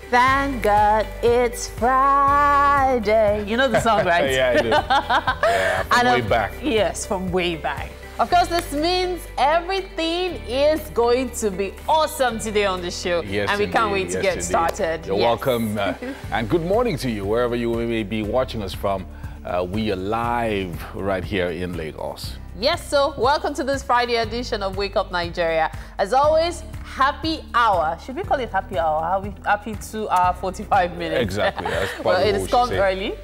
Thank God it's Friday. You know the song, right? Yeah, I do. Yeah, from way back. Yes, from way back. Of course, this means everything is going to be awesome today on the show. Yes, and we can't wait to get started. You're welcome. And good morning to you, wherever you may be watching us from. We are live right here in Lagos. Yes, so welcome to this Friday edition of Wake Up Nigeria. As always, happy hour. Should we call it happy hour? Happy 2 hour 45 minutes. Exactly. That's well, it has come early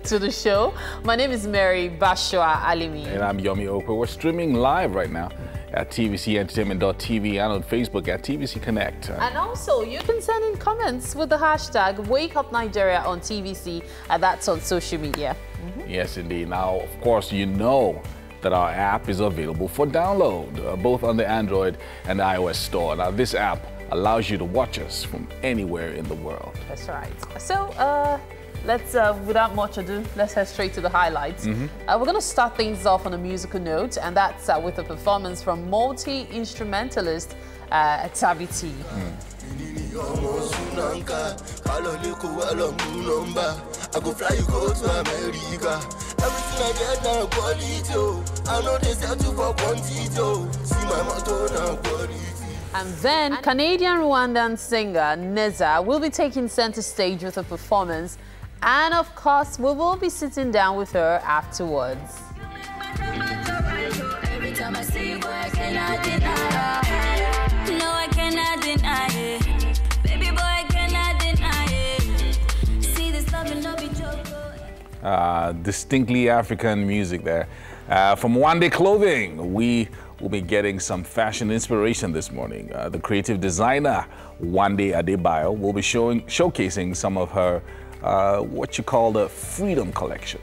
to the show. My name is Mary Bashua Alimi. And I'm Yomi Okwe. We're streaming live right now at tvcentertainment.tv and on Facebook at TVC Connect. And also, you can send in comments with the hashtag Wake Up Nigeria on TVC, and that's on social media. Yes, indeed. Now, of course, you know that our app is available for download, both on the Android and the iOS store. Now, this app allows you to watch us from anywhere in the world. That's right. So, let's, without much ado, let's head straight to the highlights. We're going to start things off on a musical note, and that's with a performance from multi-instrumentalist Tabiti. I go fly you go to America. Everything I get now quality. I know they sell you for quantity. See my motto now quality. And then Canadian-Rwandan singer Neza will be taking center stage with a performance, and of course we will be sitting down with her afterwards. Every time I see you, boy, I cannot deny it. No, I cannot deny it. Baby boy, I cannot deny it. See this love and love each other. Distinctly African music there. From One Day Clothing, we will be getting some fashion inspiration this morning. The creative designer, One Day Adebayo, will be showcasing some of her, what you call the Freedom Collection.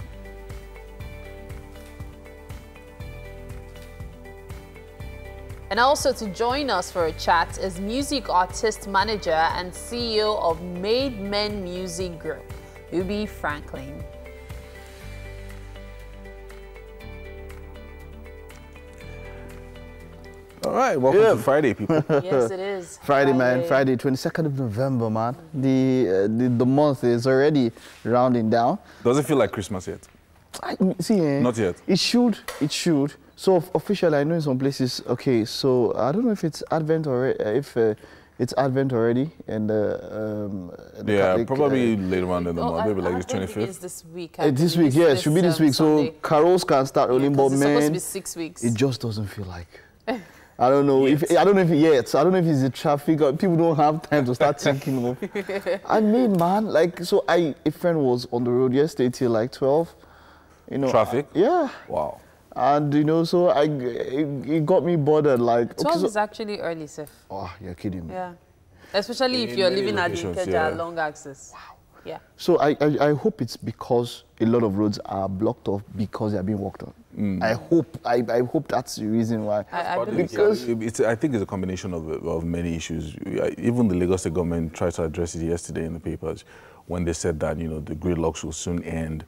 And also to join us for a chat is music artist manager and CEO of Made Men Music Group, Ubi Franklin. All right, welcome to Friday, people. Yes, it is. Friday, man. Friday, 22nd of November, man. The month is already rounding down. Does it feel like Christmas yet? Not yet. It should. It should. So officially, I know in some places. Okay, so I don't know if it's Advent already. It's Advent already, and yeah, Catholic, probably later on in the month, maybe like the 25th. It's this week. This week, yeah, it should be this week. Sunday. So carols can start rolling, but it's man, supposed to be 6 weeks. it just doesn't feel like. I don't know if I don't know if it's the traffic or people don't have time to start thinking of. I mean, man, like so. A friend was on the road yesterday till like 12. You know. Traffic. Yeah. Wow. And you know, so it got me bothered. Like 12 okay, is actually early, Sif. Oh, you're kidding me. Yeah. Especially if you're living at the Ikeja long access. Wow. Yeah. So I hope it's because a lot of roads are blocked off because they are being worked on. I hope that's the reason why. I think it's a combination of many issues. Even the Lagos State government tried to address it yesterday in the papers when they said that, you know, the gridlocks will soon end.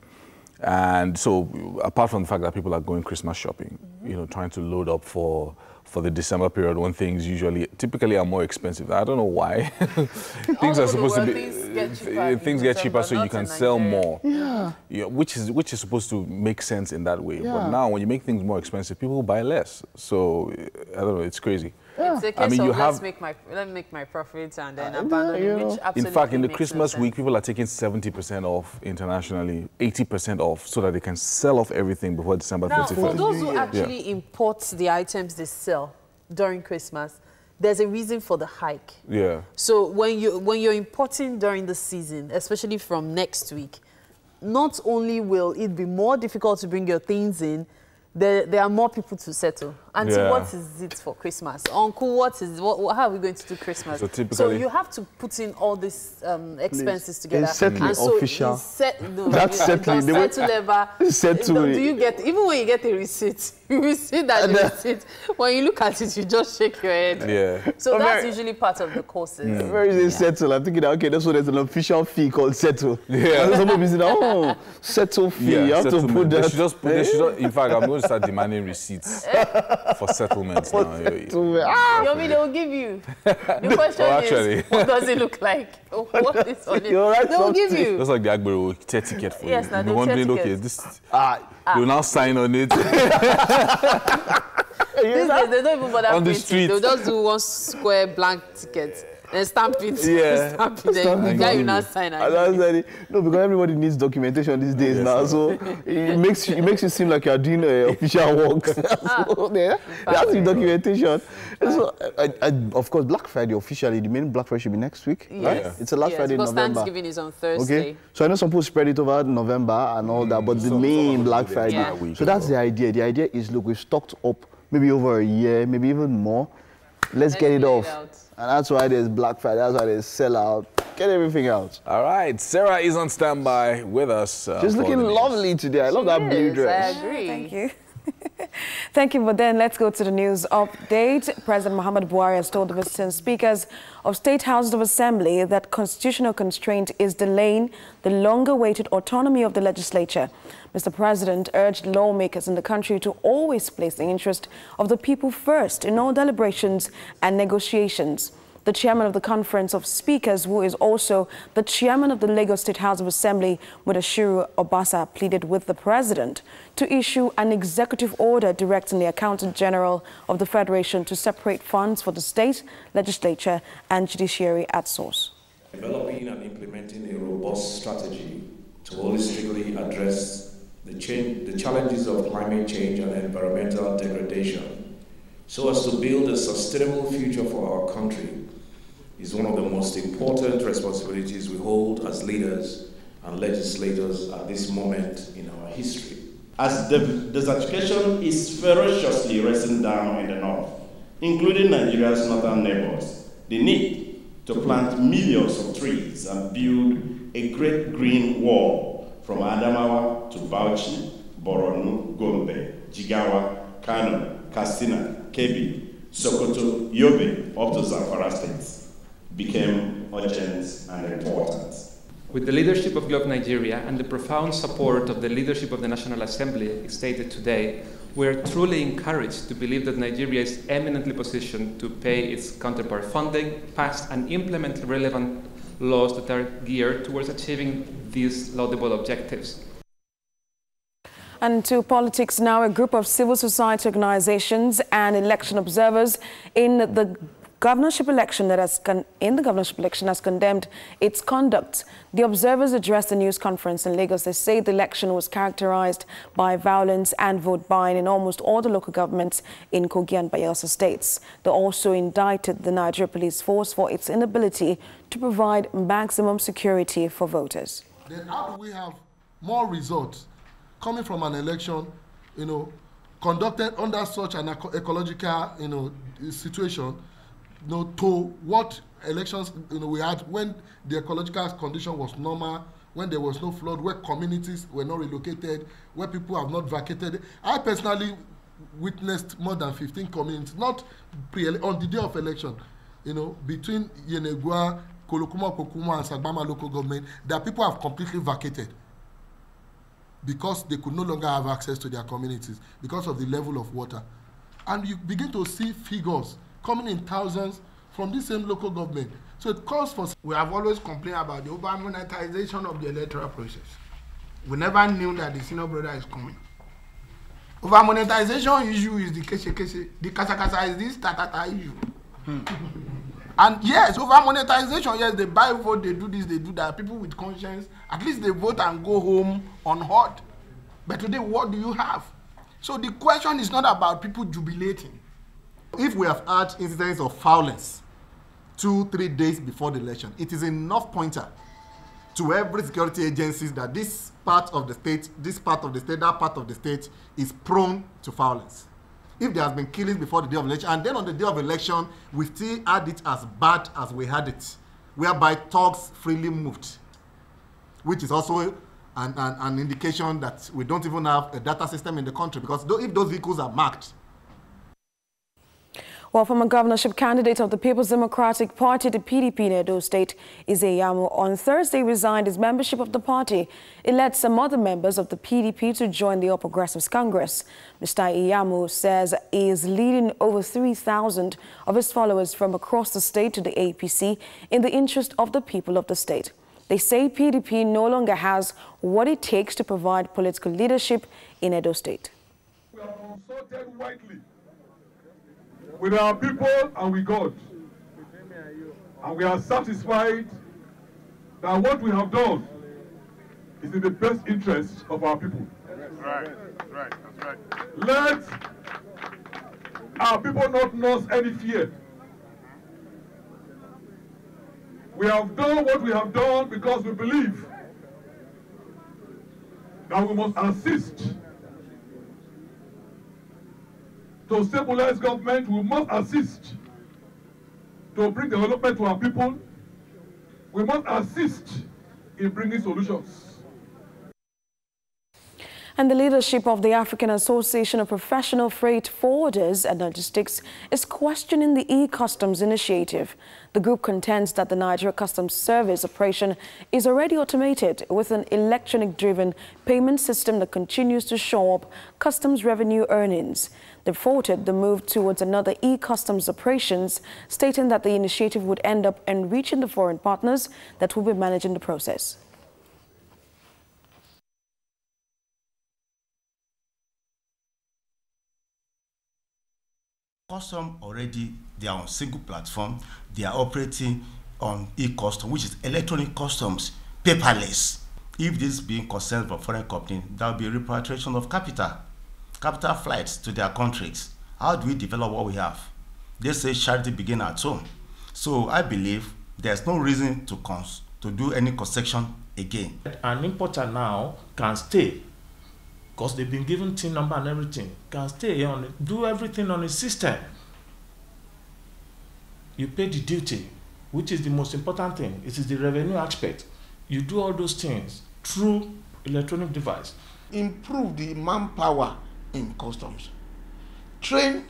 And so apart from the fact that people are going Christmas shopping, you know, trying to load up for the December period when things typically are more expensive. I don't know why. Things are supposed to be, things get cheaper so you can sell more. Yeah, which is supposed to make sense in that way. Yeah. But now when you make things more expensive, people buy less. So I don't know, it's crazy. Yeah. It's a case of let me make my profits and then abandon it, which absolutely in fact, in the makes Christmas no week, people are taking 70% off internationally, 80% off, so that they can sell off everything before December 31st. For those who actually import the items they sell during Christmas, there's a reason for the hike. Yeah. So when you're importing during the season, especially from next week, not only will it be more difficult to bring your things in, there are more people to settle. And so what is it for Christmas? Uncle, how are we going to do Christmas? So you have to put in all these expenses together. It's settling official. That's settling. Settling. Do you get, even when you get a receipt, you see that the receipt, when you look at it, you just shake your head. Yeah. So that's usually part of the courses. Where is it settle? I'm thinking, okay, that's what there's an official fee called settle. Yeah. Somebody said, oh, settle fee. Yeah, you have to put that. They should, in fact, I'm going to start demanding receipts. for settlements now. You mean they will give you? The question is, what does it look like? What is on it? They will give you. That's like the Agbero will take ticket for you. Yes, now you're wondering, okay, this you'll now sign on it. These days, they don't even bother on the printing. street. They'll just do one square blank ticket. Then stamp it. Yeah. Stamp it. Then the guy will not sign. No, because everybody needs documentation these days now. So it makes you seem like you're doing official work. So that's the documentation. So, of course, Black Friday officially, the main Black Friday should be next week. Yes. Right? It's the last Friday in November. Thanksgiving is on Thursday. Okay. So I know some people spread it over November and all that, but the main Black Friday. Yeah. So that's the idea. The idea is, look, we've stocked up maybe over a year, maybe even more. Let's get it off. And that's why there's Black Friday, that's why there's sellout. Get everything out. All right, Sarah is on standby with us. She's looking lovely today. I love that blue dress. I agree. Thank you. Thank you, but then let's go to the news update. President Muhammad Buhari has told the visiting speakers of State Houses of Assembly that constitutional constraint is delaying the long-awaited autonomy of the legislature. Mr. President urged lawmakers in the country to always place the interest of the people first in all deliberations and negotiations. The chairman of the Conference of Speakers, who is also the chairman of the Lagos State House of Assembly, Mudashiru Obasa, pleaded with the president to issue an executive order directing the Accountant General of the Federation to separate funds for the state, legislature and judiciary at source. Developing and implementing a robust strategy to holistically address the challenges of climate change and environmental degradation so as to build a sustainable future for our country is one of the most important responsibilities we hold as leaders and legislators at this moment in our history. As desertification is ferociously racing down in the north, including Nigeria's northern neighbors, the need to plant millions of trees and build a great green wall from Adamawa to Bauchi, Borno, Gombe, Jigawa, Kano, Katsina, Kebbi, Sokoto, Yobe, up to Zamfara states became urgent and important. With the leadership of GLOB Nigeria and the profound support of the leadership of the National Assembly stated today, we are truly encouraged to believe that Nigeria is eminently positioned to pay its counterpart funding, pass and implement relevant laws that are geared towards achieving these laudable objectives. And to politics now, a group of civil society organizations and election observers in the governorship election has condemned its conduct. The observers addressed a news conference in Lagos. They say the election was characterized by violence and vote buying in almost all the local governments in Kogi and Bayelsa states. They also indicted the Nigeria Police Force for its inability to provide maximum security for voters. Then how do we have more results coming from an election, conducted under such an ecological, situation, to what elections, we had when the ecological condition was normal, when there was no flood, where communities were not relocated, where people have not vacated. I personally witnessed more than 15 communities, not on the day of election, between Yenegua, Kolokuma, Kokuma, and Sagbama local government, that people have completely vacated because they could no longer have access to their communities because of the level of water. And you begin to see figures coming in thousands from the same local government. So it calls for... We have always complained about the over-monetization of the electoral process. We never knew that the senior brother is coming. Over-monetization issue is the kese. The kasa is this tatata issue. And yes, over-monetization, yes, they buy vote, they do this, they do that. People with conscience, at least they vote and go home unhurt. But today, what do you have? So the question is not about people jubilating. If we have had incidents of violence 2-3 days before the election, it is enough pointer to every security agencies that this part of the state, that part of the state is prone to violence. If there has been killings before the day of election, and then on the day of election, we still had it as bad as we had it, whereby thugs freely moved, which is also an indication that we don't even have a data system in the country, because if those vehicles are marked. Well, former governorship candidate of the People's Democratic Party, the PDP in Edo State, Iyamu, on Thursday resigned his membership of the party. It led some other members of the PDP to join the All Progressives Congress. Mr. Iyamu says he is leading over 3,000 of his followers from across the state to the APC in the interest of the people of the state. They say PDP no longer has what it takes to provide political leadership in Edo State. We have consulted widely with our people and with God, and we are satisfied that what we have done is in the best interest of our people. Right, that's right. Let our people not nurse any fear. We have done what we have done because we believe that we must assist to stabilize government. We must assist to bring development to our people. We must assist in bringing solutions. And the leadership of the African Association of Professional Freight Forwarders and Logistics is questioning the e-Customs initiative. The group contends that the Nigeria Customs Service operation is already automated with an electronic-driven payment system that continues to show up customs revenue earnings. They faulted the move towards another e-Customs operations, stating that the initiative would end up enriching the foreign partners that will be managing the process. Custom already, they are on single platform. They are operating on e-custom, which is electronic customs, paperless. If this is being concerned for foreign company, that will be a repatriation of capital flights to their countries. How do we develop what we have? They say charity begins at home. So I believe there's no reason to do any concession again. An importer now can stay, because they've been given TIN number and everything, can stay on it, do everything on the system. You pay the duty, which is the most important thing. It is the revenue aspect. You do all those things through electronic device. Improve the manpower in customs. Train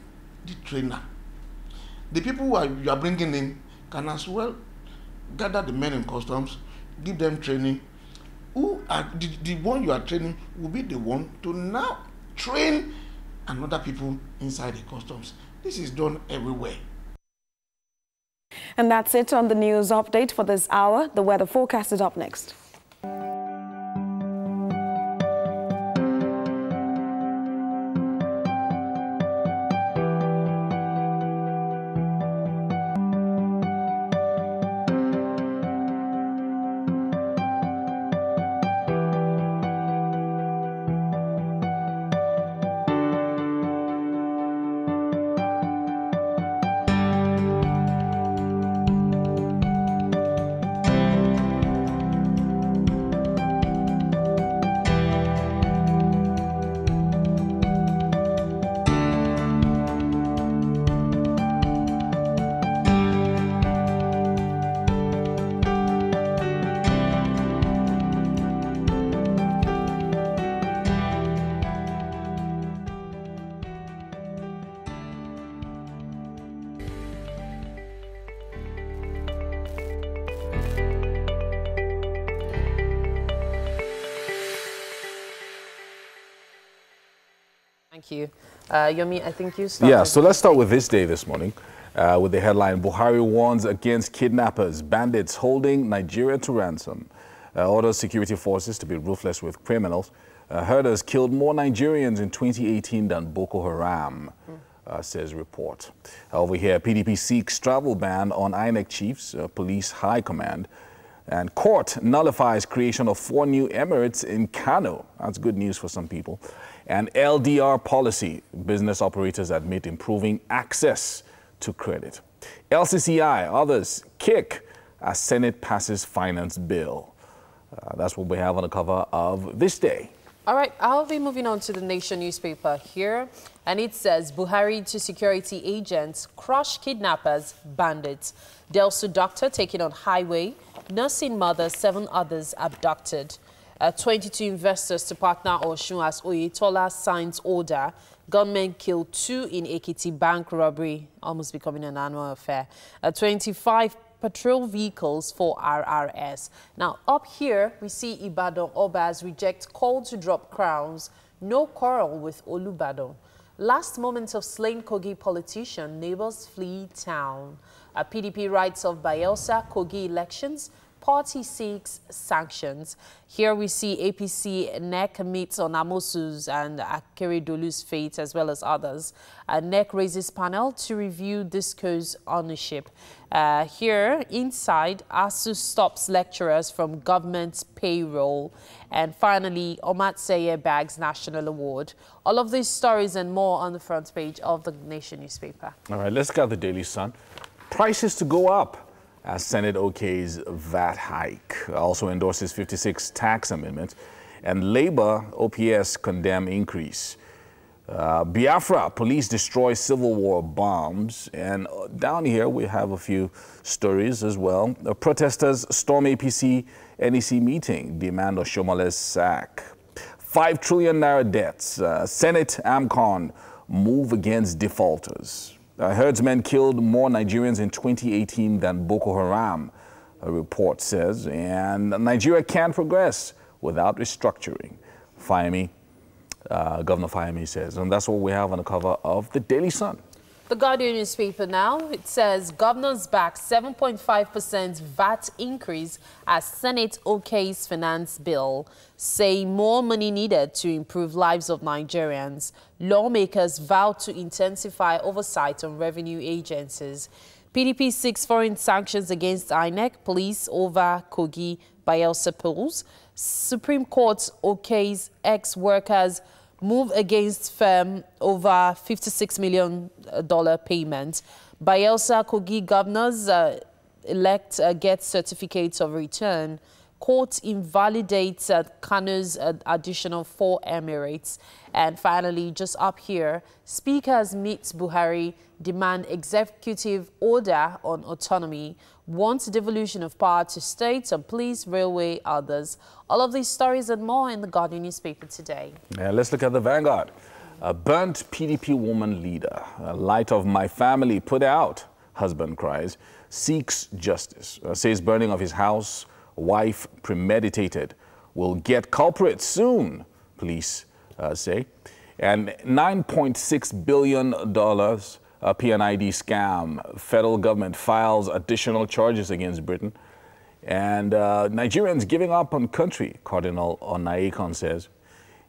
the trainer. The people who you are bringing in can as well gather the men in customs, give them training. Who are the one you are training will be the one to now train another people inside the customs. This is done everywhere. And that's it on the news update for this hour. The weather forecast is up next. Thank you. Yomi, I think you started. Yeah, so let's start with this day this morning with the headline, Buhari warns against kidnappers, bandits holding Nigeria to ransom. Orders security forces to be ruthless with criminals. Herders killed more Nigerians in 2018 than Boko Haram, says report. Over here, PDP seeks travel ban on INEC chiefs, police high command. And court nullifies creation of 4 new emirates in Kano. That's good news for some people. And LDR policy, business operators admit improving access to credit. LCCI, others kick as Senate passes finance bill. That's what we have on the cover of this day. All right, I'll be moving on to the Nation newspaper here. And it says, Buhari to security agents, crush kidnappers, bandits. Delsu doctor taken on highway. Nursing mother, 7 others abducted. 22 investors to partner Oshun as Oyetola signs order. Gunmen killed 2 in Ekiti bank robbery, almost becoming an annual affair. 25 patrol vehicles for RRS. Now, up here, we see Ibadan Obas reject call to drop crowns. No quarrel with Olubadan. Last moments of slain Kogi politician, neighbors flee town. PDP writes of Bayelsa Kogi elections. Party seeks sanctions. Here we see APC NEC meets on Amosu's and Akeredolu's fate as well as others. NEC raises panel to review Disco's ownership. Here inside, ASU stops lecturers from government payroll. And finally, Omatseye bags National Award. All of these stories and more on the front page of the Nation newspaper. All right, let's get the Daily Sun. Prices to go up as Senate okays VAT hike, also endorses 56 tax amendments, and Labour OPS condemn increase. Biafra, police destroy Civil War bombs, and down here we have a few stories as well. Protesters storm APC NEC meeting, demand Oshomole's sack. 5 trillion naira debts, Senate AMCON move against defaulters. Herdsmen killed more Nigerians in 2018 than Boko Haram, a report says, and Nigeria can't progress without restructuring, Governor Fayemi says. And that's what we have on the cover of the Daily Sun. The Guardian newspaper now, it says governors back 7.5% VAT increase as Senate okays finance bill, say more money needed to improve lives of Nigerians. Lawmakers vow to intensify oversight on revenue agencies. PDP seeks foreign sanctions against INEC, police over Kogi Bayelsa polls. Supreme Court okays ex-workers move against firm over $56 million payment. Bayelsa Kogi governors elect get certificates of return. Court invalidates Kano's additional 4 emirates. And finally, just up here, speakers meet Buhari, demand executive order on autonomy, wants devolution of power to states and police, railway, others. All of these stories and more in the Guardian newspaper today. Yeah, let's look at the Vanguard. A burnt PDP woman leader, light of my family put out, husband cries, seeks justice, says burning of his house, wife premeditated, will get culprits soon, police say. And $9.6 billion PNID scam, federal government files additional charges against Britain. And Nigerians giving up on country, Cardinal Onaikon says.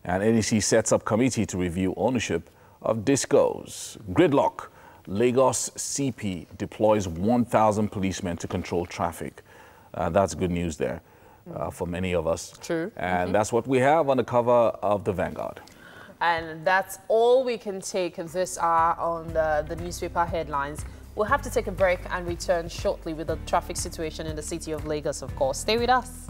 And NEC sets up committee to review ownership of discos. Gridlock, Lagos CP deploys 1,000 policemen to control traffic. That's good news there for many of us. True. And that's what we have on the cover of the Vanguard. And that's all we can take this hour on the newspaper headlines. We'll have to take a break and return shortly with the traffic situation in the city of Lagos, of course. Stay with us.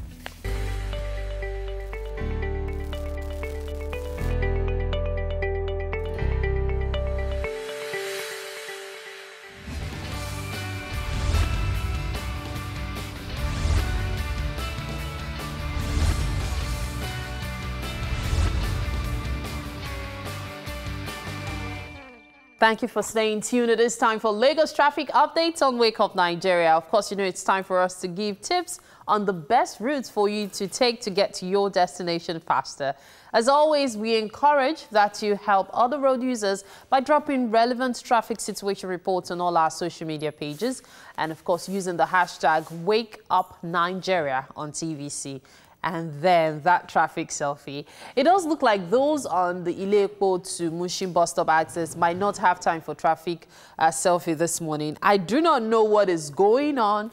Thank you for staying tuned. It is time for Lagos traffic updates on Wake Up Nigeria. Of course, you know it's time for us to give tips on the best routes for you to take to get to your destination faster. As always, we encourage that you help other road users by dropping relevant traffic situation reports on all our social media pages. And of course, using the hashtag WakeUpNigeria on TVC. And then that traffic selfie. It does look like those on the Ile-Epo to Mushin bus stop access might not have time for traffic selfie this morning. I do not know what is going on,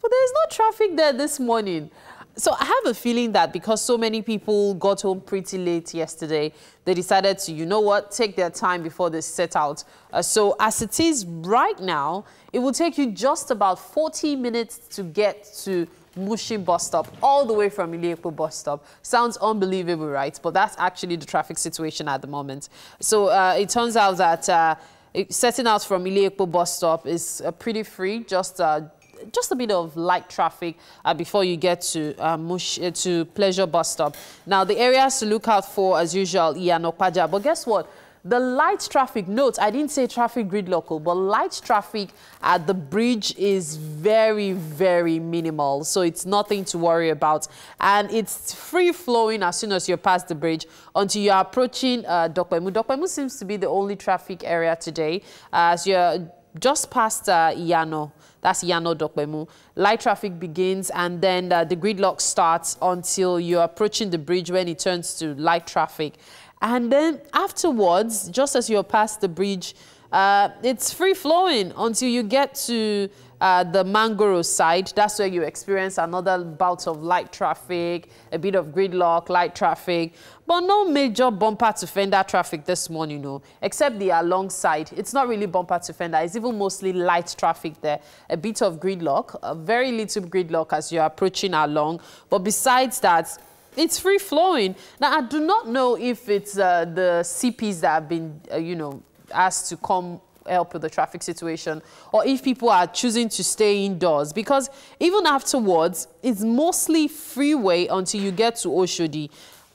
but there's no traffic there this morning. So I have a feeling that because so many people got home pretty late yesterday, they decided to, you know what, take their time before they set out. So as it is right now, it will take you just about 40 minutes to get to Mushin bus stop, all the way from Ile-Epo bus stop. Sounds unbelievable, right? But that's actually the traffic situation at the moment. So it turns out that setting out from Ile-Epo bus stop is pretty free, just a bit of light traffic before you get to Pleasure bus stop. Now, the areas to look out for, as usual, Iyanokpaja. But guess what? The light traffic, note, I didn't say traffic gridlock, but light traffic at the bridge is very, very minimal. So it's nothing to worry about. And it's free-flowing as soon as you're past the bridge until you're approaching Dokpemu. Dokpemu seems to be the only traffic area today. As you're just past Iyano, that's Iyano Dokpemu, light traffic begins, and then the gridlock starts until you're approaching the bridge when it turns to light traffic. And then afterwards, just as you're past the bridge, it's free-flowing until you get to the Mangoro side. That's where you experience another bout of light traffic, a bit of gridlock, light traffic, but no major bumper to fender traffic this morning, you know, except the along side. It's not really bumper to fender. It's even mostly light traffic there. A bit of gridlock, a very little gridlock as you're approaching along. But besides that, it's free-flowing. Now, I do not know if it's the CPs that have been, you know, asked to come help with the traffic situation, or if people are choosing to stay indoors, because even afterwards, it's mostly freeway until you get to Oshodi.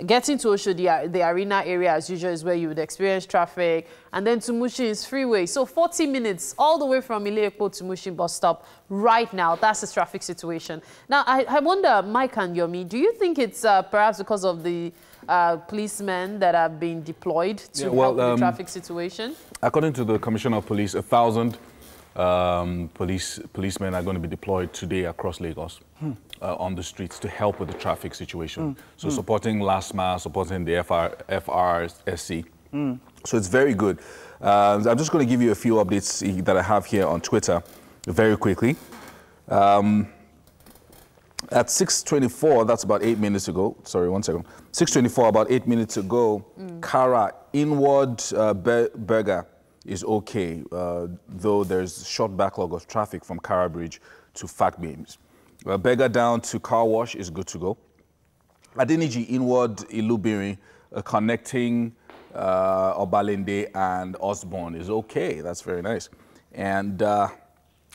Getting to Oshodi, the arena area as usual is where you would experience traffic, and then to Mushin is freeway. So 40 minutes all the way from Ile-Epo to Mushin bus stop right now. That's the traffic situation. Now, I wonder, Mike and Yomi, do you think it's perhaps because of the policemen that have been deployed to help with the traffic situation? According to the Commissioner of Police, 1,000 policemen are going to be deployed today across Lagos on the streets to help with the traffic situation. So supporting last mile, supporting the FRSC. So it's very good. I'm just going to give you a few updates that I have here on Twitter very quickly. At 6:24, that's about 8 minutes ago. Sorry, 1 second. 6:24, about 8 minutes ago, Kara inward Berger is okay, though there's short backlog of traffic from Kara Bridge to Fact Beams. Berger down to Car Wash is good to go. Adeniji inward Ilubiri, connecting Obalende and Osborne is okay. That's very nice. And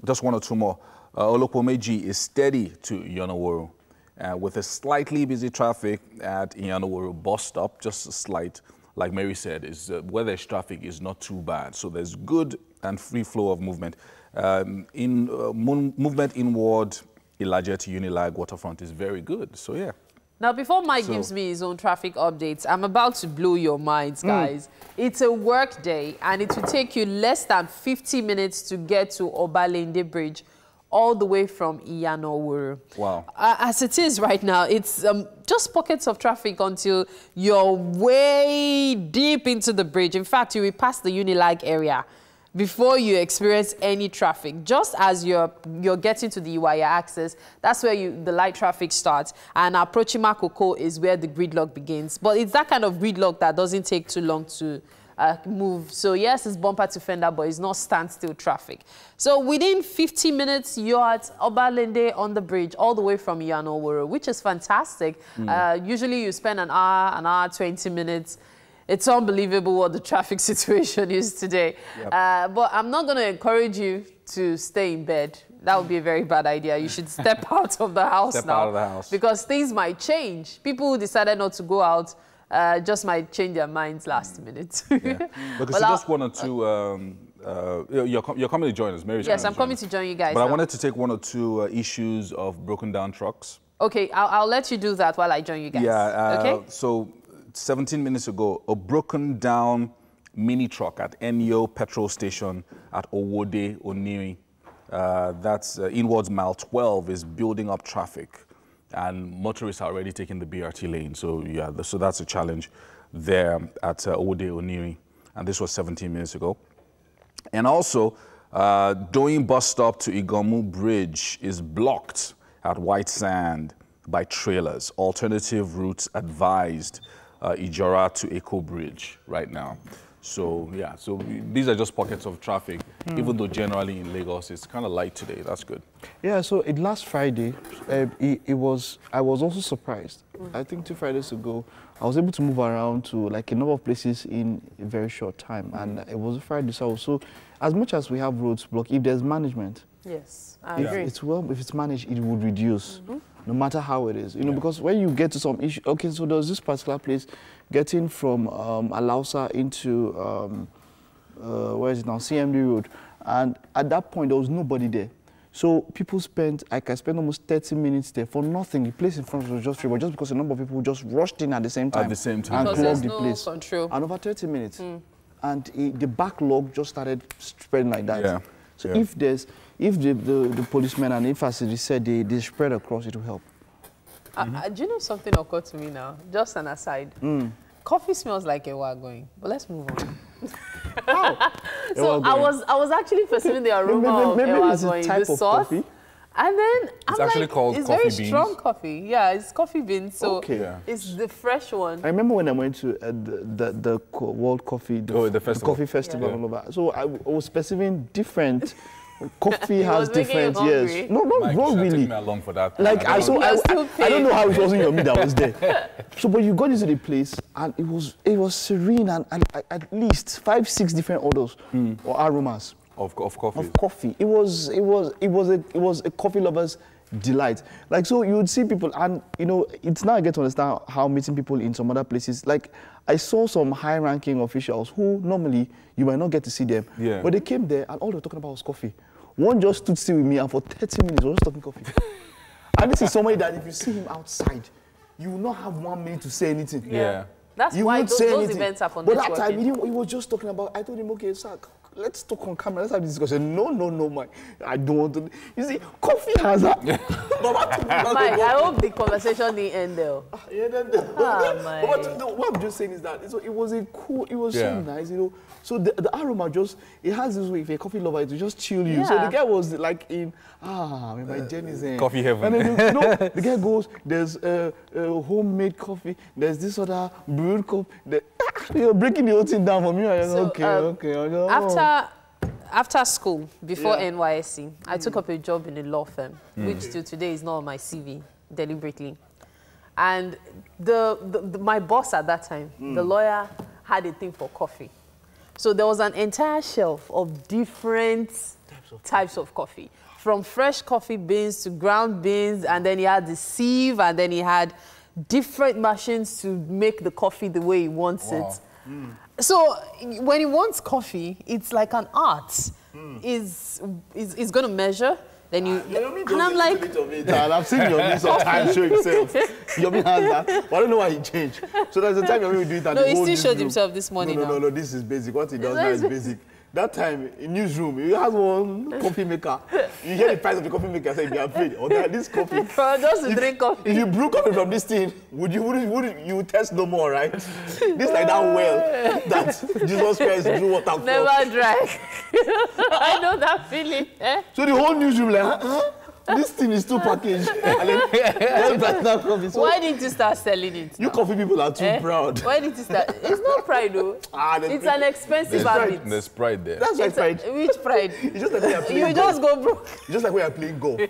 just one or two more. Olopomeji is steady to Iyanoworo, with a slightly busy traffic at Iyanoworo bus stop, just a slight. Like Mary said, is where there's traffic is not too bad. So there's good and free flow of movement. Movement inward Ilaje to Unilag Waterfront is very good. So yeah. Now, before Mike gives me his own traffic updates, I'm about to blow your minds, guys. It's a work day, and it will take you less than 50 minutes to get to Obalende Bridge, all the way from Iyanoworo. Wow. As it is right now, it's just pockets of traffic until you're way deep into the bridge. In fact, you will pass the Unilag area before you experience any traffic. Just as you're getting to the Iwaya access, that's where the light traffic starts. And approaching Makoko is where the gridlock begins. But it's that kind of gridlock that doesn't take too long to move. So yes, it's bumper to fender, but it's not standstill traffic. So within 50 minutes, you're at Obalende on the bridge, all the way from Iyanoworo, which is fantastic. Usually you spend an hour, 20 minutes. It's unbelievable what the traffic situation is today. Yep. But I'm not going to encourage you to stay in bed. That would be a very bad idea. You should step out of the house Step now. out of the house. Because things might change. People who decided not to go out just might change their minds last minute. Yeah. Because just one or two, you're coming to join us, Mary's. Yes, I'm coming to join you guys. But I wanted to take one or two issues of broken down trucks. Okay, I'll let you do that while I join you guys. Yeah. Okay. So 17 minutes ago, a broken down mini truck at Enyo petrol station at Owode, Oniri. That's inwards mile 12 is building up traffic. And motorists are already taking the BRT lane. So yeah, so that's a challenge there at Owode, Oniri. And this was 17 minutes ago. And also, Doyin bus stop to Igomu Bridge is blocked at White Sand by trailers. Alternative routes advised. Ijora to Echo Bridge right now. So yeah, so these are just pockets of traffic, even though generally in Lagos it's kind of light today. That's good. Yeah, so last Friday, I was also surprised. I think 2 Fridays ago, I was able to move around to like a number of places in a very short time. And it was a Friday, so as much as we have roads blocked, if there's management, yes, I agree. If it's managed, it would reduce. no matter how it is. You know, because when you get to some issue, okay, so there was this particular place, getting from Alausa into, where is it now, CMD Road. And at that point, there was nobody there. So people spent, like I spent almost 30 minutes there for nothing. The place in front was just free, but just because a number of people just rushed in at the same time. At the same time. And clogged the place. Control. And over 30 minutes. And the backlog just started spreading like that. Yeah. So if the policemen and if, as they said, they spread across, it will help. Do you know something occurred to me now? Just an aside. Coffee smells like a while going, but let's move on. So I was actually perceiving the aroma of ewa going, the sauce. Coffee? And then It's I'm actually like, called it's coffee very beans. strong coffee. Yeah, it's coffee beans. So Okay. it's the fresh one. I remember when I went to the World Coffee, the festival. Coffee Festival, Yeah. and all that. So I was perceiving different. Coffee It has was making you different, hungry. yes. No, not Mike, you should really. take me along for that. Like I You're still I don't know how it paying. wasn't your me that was there. So, but you got into the place and it was serene and at least 5-6 different odors or aromas of coffee. of coffee. It was a coffee lover's delight. Like, so you would see people, and you know, it's now I get to understand how meeting people in some other places. Like, I saw some high-ranking officials who normally you might not get to see them, but they came there and all they were talking about was coffee. One just stood still with me and for 30 minutes we were just talking coffee. And this is somebody that if you see him outside, you will not have 1 minute to say anything. Yeah. That's You why won't those say anything. events happen. But that time, he was just talking about, I told him, okay, sir, let's talk on camera, let's have this discussion. No, Mike, I don't want to. You see, coffee has that. Mike, I hope the conversation didn't end there. What I'm just saying is that it was so nice, you know. So the aroma just, it has this way, if you're a coffee lover, it will just chill you. So the guy was like in, my Jenny's in. Coffee heaven. And then, you know, the guy goes, there's homemade coffee, there's this other brewed coffee. You're breaking the whole thing down for me. After school, before NYSC, I took up a job in a law firm, which till today is not on my CV, deliberately. And my boss at that time, the lawyer, had a thing for coffee. So there was an entire shelf of different types of coffee. From fresh coffee beans to ground beans, and then he had the sieve, and then he had different machines to make the coffee the way he wants it. So when he wants coffee, it's like an art. He's going to measure, then you... and I'm like... I've seen your me sometimes show himself. Your me has that. But I don't know why he changed. So there's a time your me will do it at No, the he whole still showed newsroom. himself this morning now. No, this is basic. What he does now is basic. That time, in newsroom, he has one coffee maker. You hear the price of the coffee maker, say, be afraid. Or that this coffee. Just to drink coffee. If you brew coffee from this thing, would you test no more, right? This like that well that Jesus Christ drew water from. Never dry. I know that feeling. So the whole newsroom like, this thing is too packaged. And then coffee. So why didn't you start selling it? You coffee people are too proud. Why didn't you start? It's not pride though. It's an expensive habit. There's pride there. That's why pride. Which pride? It's just like when you're playing You golf. just go broke. It's just like when you're playing golf.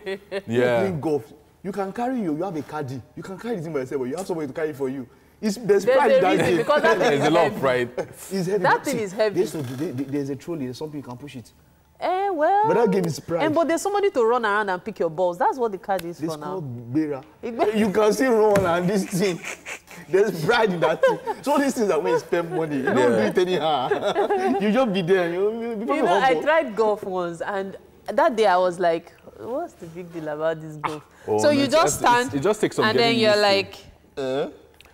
You're playing golf. You can carry you have a caddy. You can carry the thing by yourself, but you have somebody to carry for you. There's pride in that game. Because that There's a lot of pride. It's heavy. That thing is heavy. There's a trolley, there's something you can push it. Well. But that game is pride. But there's somebody to run around and pick your balls. That's what the card is for now. Called Bera. You can still run on this thing. There's pride in that thing. So these things are when you spend money. You don't do it anyhow. You just be there. You know, I tried golf once, and that day I was like, what's the big deal about this golf? So you just stand, it just takes some and then you're like,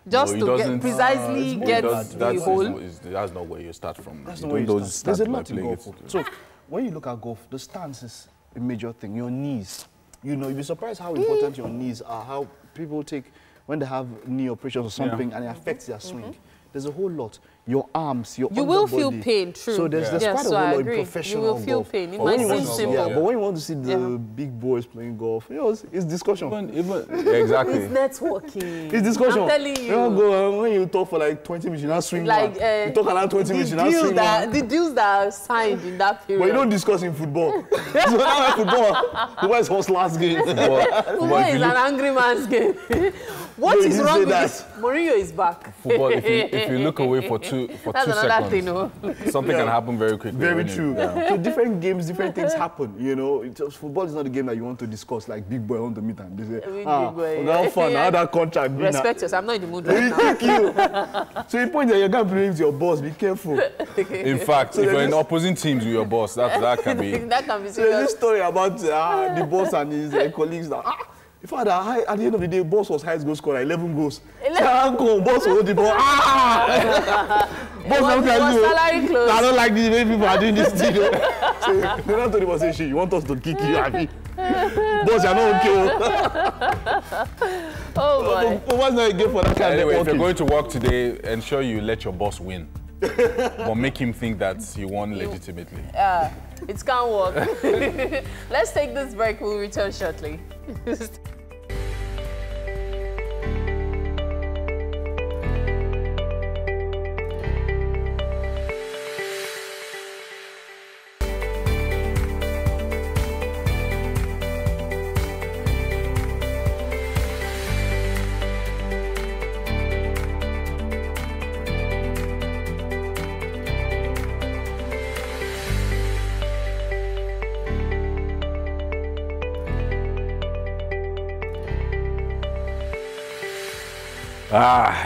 just no, to get precisely get the hole. That's not where you start from. That's not where you start. There's a lot in golf. So when you look at golf, the stance is a major thing. Your knees. You know, you'll be surprised how important your knees are, how people take when they have knee operations or something and it affects their swing. There's a whole lot. Your arms, your You will feel pain, true. So there's quite a whole lot in professional golf. You will feel pain. It might seem simple. But when you want to see the big boys playing golf, you know, it's discussion. Exactly. It's networking. It's discussion. I'm telling you. You don't go when you talk for like 20 minutes, you not swing like, one. You talk around 20 minutes, you not swing one. The deals that are signed in that period. But you don't discuss in football. So now football is horse last game. Football is an angry man's game. What is wrong with this? Mourinho is back. Football, if you look away for 2 for That's 2 another seconds. thing, no? Something can happen very quickly. Very when you- true. yeah. So different games, different things happen. You know, football is not a game that you want to discuss. Like big boy on the meet and they say, Big boy, how fun, how that contract. be now." Respect yourself. I'm not in the mood right now. Thank you. So the point that you're gonna blame your boss. Be careful. In fact, So if you're there's in this- opposing teams with your boss, that can be. That can be So there's serious. this story about the boss and his colleagues that. In fact, at the end of the day, boss was highest goal scorer, 11 goals. Uncle, boss hold the ball. Boss, was salary close. I don't like the way people are doing this thing. So they don't tell the boss, say, you want us to kick you, Abby? Boss, you're not okay. Oh boy. But what's not a game for that kind Anyway, of if you're networking? going to work today, ensure you let your boss win. But make him think that he won legitimately. It can't work. Let's take this break. We'll return shortly.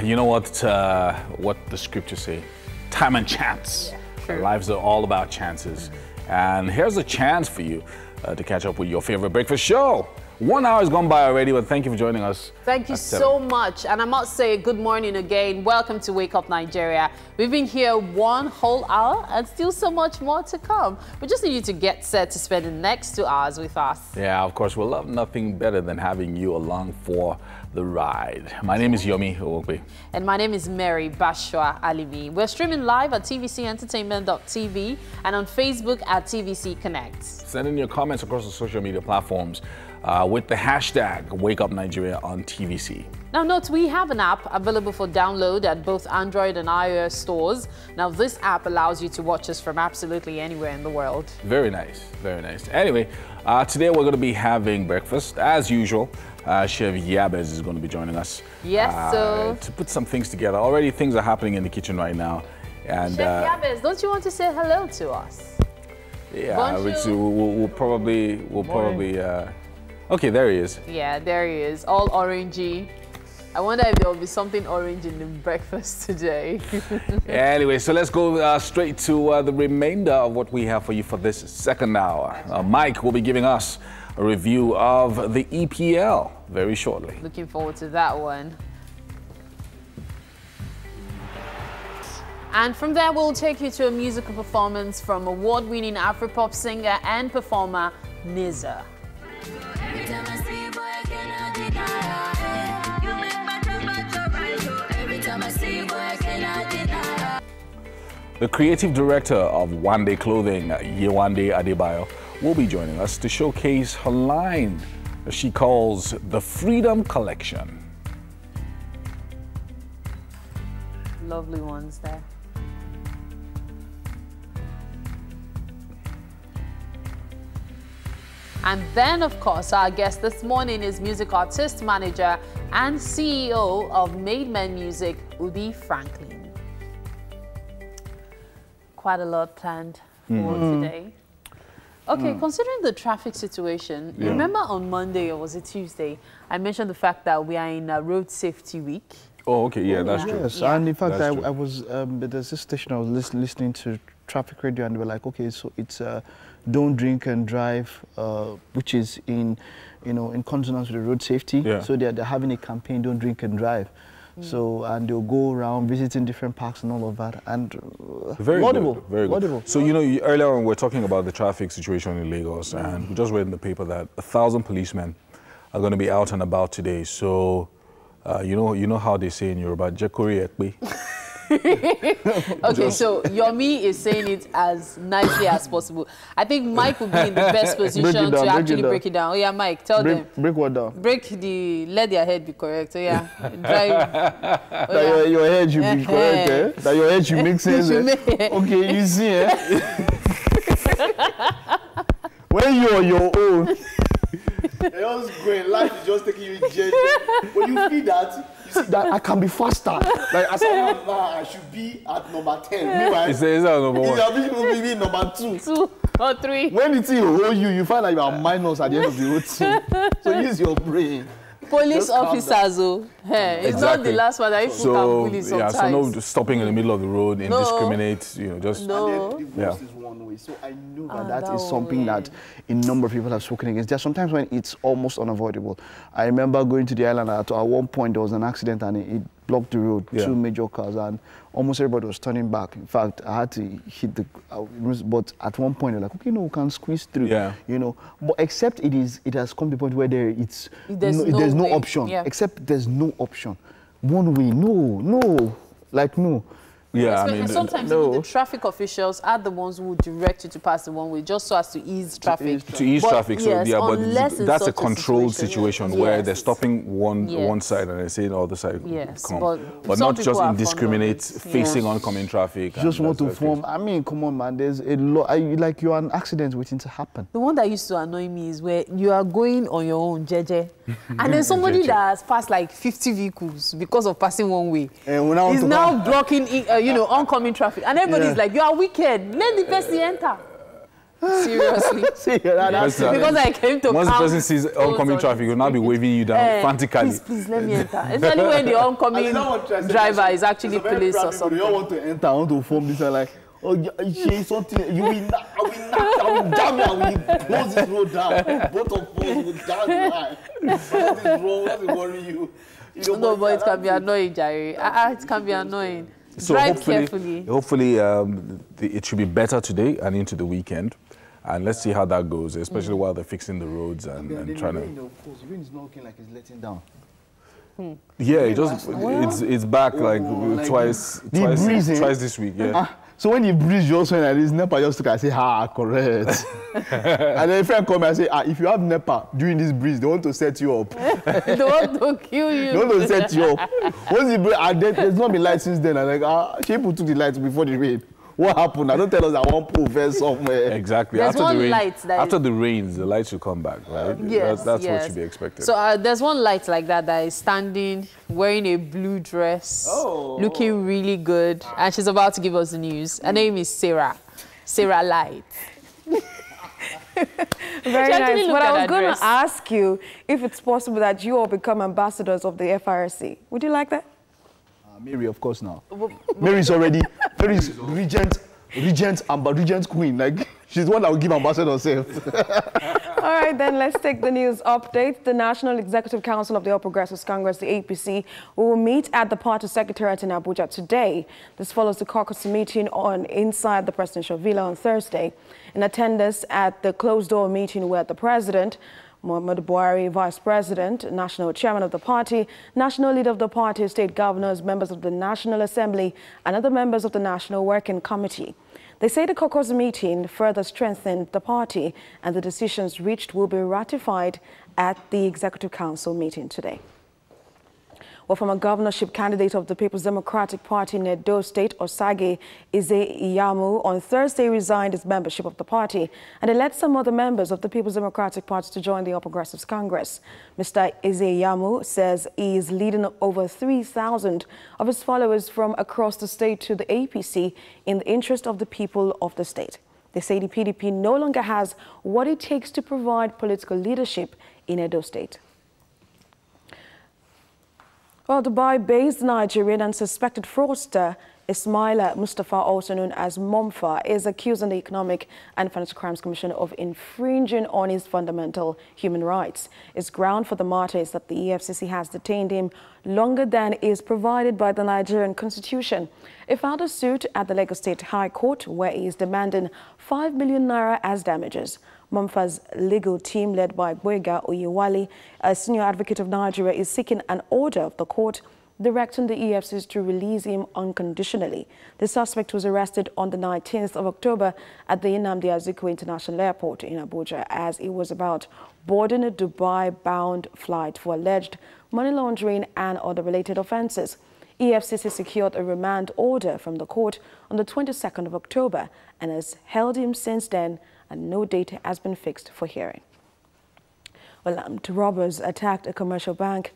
You know what the scriptures say? Time and chance. true. Lives are all about chances. And here's a chance for you to catch up with your favorite breakfast show. 1 hour has gone by already, but thank you for joining us. Thank you so much. And I must say good morning again. Welcome to Wake Up Nigeria. We've been here 1 whole hour and still so much more to come. We just need you to get set to spend the next 2 hours with us. Yeah, of course, we'll love nothing better than having you along for the ride. My name is Yomi Owope. And my name is Mary Bashwa Alimi. We're streaming live at tvcentertainment.tv and on Facebook at TVC Connect. Send in your comments across the social media platforms with the hashtag WakeUpNigeria on TVC. Now note, we have an app available for download at both Android and iOS stores. Now this app allows you to watch us from absolutely anywhere in the world. Very nice, very nice. Anyway, today we're going to be having breakfast as usual. Chef Yabez is going to be joining us. Yes, so to put some things together. Already things are happening in the kitchen right now. And Chef Yabez, don't you want to say hello to us? yeah, we'll probably okay, there he is. Yeah, there he is, all orangey. I wonder if there will be something orange in the breakfast today. Anyway, so let's go straight to the remainder of what we have for you for this second hour. Mike will be giving us a review of the EPL very shortly. Looking forward to that one. And from there, we'll take you to a musical performance from award-winning Afropop singer and performer, Nizza. The creative director of One Day Clothing, Yewande Adebayo, will be joining us to showcase her line that she calls the Freedom Collection. Lovely ones there. And then, of course, our guest this morning is music artist, manager, and CEO of Made Men Music, Ubi Franklin. Quite a lot planned for today. Okay, considering the traffic situation, remember on Monday, or was it Tuesday, I mentioned the fact that we are in a road safety week. Oh, okay, yeah, that's true. Yes, Yeah. and in fact, That's true. I was there's this station I was listening to traffic radio, and they were like, okay, so it's don't drink and drive, which is in consonance with the road safety. Yeah. So they're having a campaign, don't drink and drive. So, and they'll go around visiting different parks and all of that, and Very laudable, good, very good. laudable. So, earlier on we were talking about the traffic situation in Lagos, and we just read in the paper that 1,000 policemen are going to be out and about today. So, you know how they say in Yoruba, Jekori Ekpe. Okay, so Yomi is saying it as nicely as possible. I think Mike will be in the best position to actually break it down. Oh yeah, Mike, tell them. Break what down? Let their head be correct. So yeah, drive. Oh, That your head should be correct, eh? That your head should make sense. Okay, you see, eh? When you're on your own, you're just going, life is just taking you in. When you feel that, you that I can be faster. Like I said, I should be at number 10. Meanwhile, Is that number 1? It's be number 2. 2 or 3. When the thing hold you find that you are minus at the end of the road. So use your brain. Police officers, it's not the last one that people can bully sometimes. So no stopping in the middle of the road, indiscriminate, you know, just... No. And the worst is one way. So I know that is something that a number of people have spoken against. There are sometimes when it's almost unavoidable. I remember going to the island at one point, there was an accident and it blocked the road, 2 major cars, and almost everybody was turning back. In fact, I had to hit the... but at one point, they're like, okay, no, we can squeeze through, you know. But except it has come to the point where there's no option. Except there's no option. One way, no. Like, no. Yeah, and sometimes the traffic officials are the ones who direct you to pass the one way, just so as to ease traffic. To ease traffic, yes, but that's a controlled situation where they're stopping one side and they're saying the other side come. But not just indiscriminate facing oncoming traffic. Just want to form. I mean, come on, man. There's a lot. Like you're an accident waiting to happen. The one that used to annoy me is where you are going on your own, jeje, and then somebody that has passed like 50 vehicles because of passing one way is now blocking. Oncoming traffic, and everybody's like, "You are wicked. Let the person enter." Seriously, because I came to. Once the person sees oncoming traffic, he'll now be waving you down frantically. Please let me enter. Especially when the oncoming driver is actually police or something. You don't want to enter. I want to form this and like, oh, say something. You will knock. I will jam you. I will close this road down. Both of us will down the line. What is wrong? What is worrying you? No, but it can be annoying, Jerry. It can be annoying. So drive carefully. Hopefully, it should be better today and into the weekend. And let's see how that goes, especially while they're fixing the roads and trying to... Of course, the rain is not looking like it's letting down. Yeah, it's back like twice this week, so when you breeze, you also like this, NEPA just look and say, correct. And then a friend come and say, if you have NEPA during this breeze, they want to set you up. They want to kill you. They want to set you up. Once the breeze, there's not been light since then. I'm like, people took the lights before the rain. What happened? I don't tell us that one pool fell somewhere. Exactly. There's after the rains, the lights will come back, right? Yes, that's what should be expected. So there's one light like that is standing, wearing a blue dress, looking really good, and she's about to give us the news. Her name is Sarah Light. Very nice. But I was going to ask you if it's possible that you all become ambassadors of the FRC. Would you like that? Mary, of course, now. Mary's regent queen. Like, she's the one that will give ambassador herself. All right, then let's take the news update. The National Executive Council of the All Progressives Congress, the APC, will meet at the party secretariat in Abuja today. This follows the caucus meeting inside the presidential villa on Thursday. In attendance at the closed-door meeting were the president, Muhammadu Buhari, Vice President, National Chairman of the party, National Leader of the party, state governors, members of the National Assembly, and other members of the National Working Committee. They say the caucus meeting further strengthened the party, and the decisions reached will be ratified at the Executive Council meeting today. Well, former governorship candidate of the People's Democratic Party in Edo State, Osage Iyamu, on Thursday resigned his membership of the party, and they led some other members of the People's Democratic Party to join the All Progressives Congress. Mr. Iyamu says he is leading over 3,000 of his followers from across the state to the APC in the interest of the people of the state. They say the PDP no longer has what it takes to provide political leadership in Edo State. Well, Dubai-based Nigerian and suspected fraudster Ismaila Mustafa, also known as Momfa, is accusing the Economic and Financial Crimes Commission of infringing on his fundamental human rights. Its ground for the matter is that the EFCC has detained him longer than is provided by the Nigerian Constitution. He filed a suit at the Lagos State High Court where he is demanding 5 million naira as damages. Momfa's legal team, led by Boyega Oyewale, a senior advocate of Nigeria, is seeking an order of the court directing the EFCC to release him unconditionally. The suspect was arrested on the 19th of October at the Nnamdi Azikiwe International Airport in Abuja as he was about boarding a Dubai-bound flight for alleged money laundering and other related offences. EFCC secured a remand order from the court on the 22nd of October and has held him since then, and no date has been fixed for hearing. Well, armed robbers attacked a commercial bank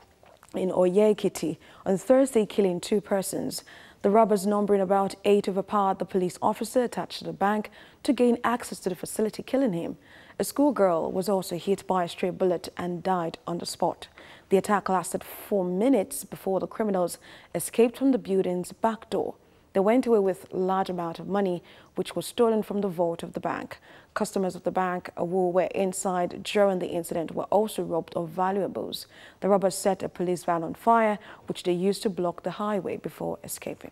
in Oyekiti on Thursday, killing 2 persons. The robbers, numbering about 8, overpowered the police officer attached to the bank to gain access to the facility, killing him. A schoolgirl was also hit by a stray bullet and died on the spot. The attack lasted 4 minutes before the criminals escaped from the building's back door. They went away with a large amount of money, which was stolen from the vault of the bank. Customers of the bank who were inside during the incident were also robbed of valuables. The robbers set a police van on fire, which they used to block the highway before escaping.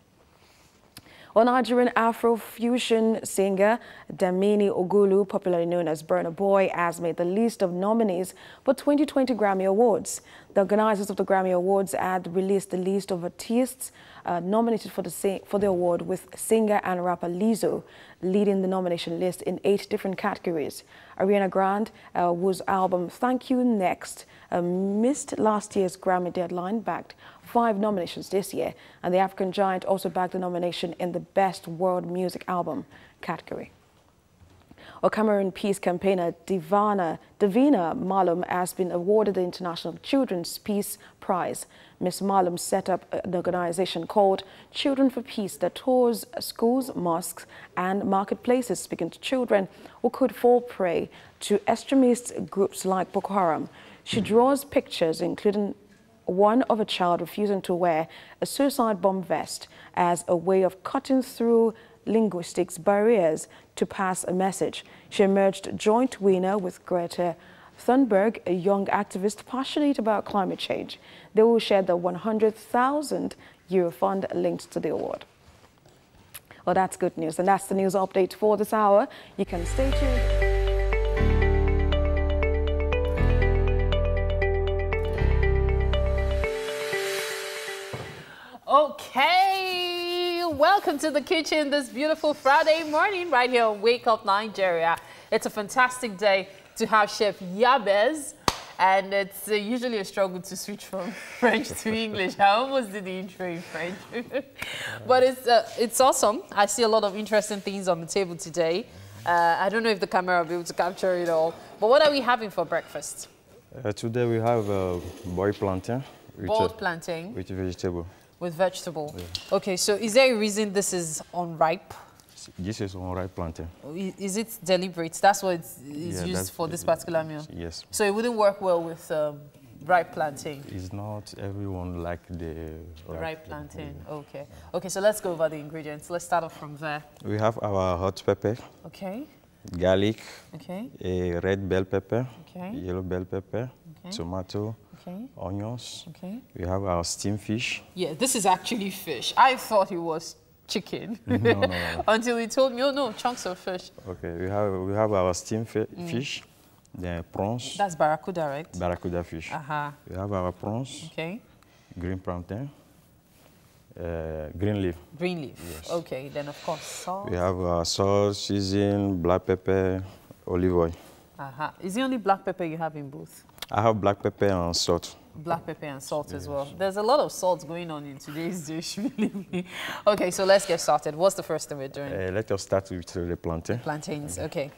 A Nigerian Afro-fusion singer Damini Ogulu, popularly known as Burna Boy, has made the list of nominees for 2020 Grammy Awards. The organizers of the Grammy Awards had released the list of artists nominated for the award, with singer and rapper Lizzo leading the nomination list in 8 different categories. Ariana Grande, whose album Thank You Next missed last year's Grammy deadline, bagged 5 nominations this year, and the African giant also bagged the nomination in the Best World Music Album category. A Cameroon peace campaigner, Davina Malum, has been awarded the International Children's Peace Prize. Ms. Malum set up an organization called Children for Peace that tours schools, mosques, and marketplaces, speaking to children who could fall prey to extremist groups like Boko Haram. She draws pictures, including one of a child refusing to wear a suicide bomb vest, as a way of cutting through linguistics barriers to pass a message. She emerged joint winner with Greta Thunberg, a young activist passionate about climate change. They will share the €100,000 fund linked to the award. Well, that's good news, and that's the news update for this hour. You can stay tuned. Okay, welcome to the kitchen this beautiful Friday morning right here on Wake Up Nigeria. It's a fantastic day to have Chef Yabez, and it's usually a struggle to switch from French to English. I almost did the intro in French. But it's awesome. I see a lot of interesting things on the table today. I don't know if the camera will be able to capture it all. But what are we having for breakfast? Today we have boiled plantain. Boiled plantain? With vegetable. With vegetable. Yeah. Okay, so is there a reason this is unripe? This is unripe plantain. Is it deliberate? That's what it's used for this particular meal? Yes. So it wouldn't work well with ripe plantain? It's not everyone like the ripe plantain. Okay. Okay, so let's go over the ingredients. Let's start off from there. We have our hot pepper. Okay. Garlic. Okay. A red bell pepper. Okay. Yellow bell pepper. Okay. Tomato. Okay. Onions. Okay. We have our steamed fish. Yeah, this is actually fish. I thought it was chicken. No. Until he told me, oh no, chunks of fish. Okay, we have our steamed fish, then prawns. That's barracuda, right? Barracuda fish. We have our prawns. Okay. Green plantain. Green leaf. Green leaf. Yes. Okay, then of course salt. We have our salt, season, black pepper, olive oil. Is it only black pepper you have in both? I have black pepper and salt. Black pepper and salt as well. There's a lot of salt going on in today's dish, believe me. Okay, so let's get started. What's the first thing we're doing? Let us start with the plantain. Plantains, okay.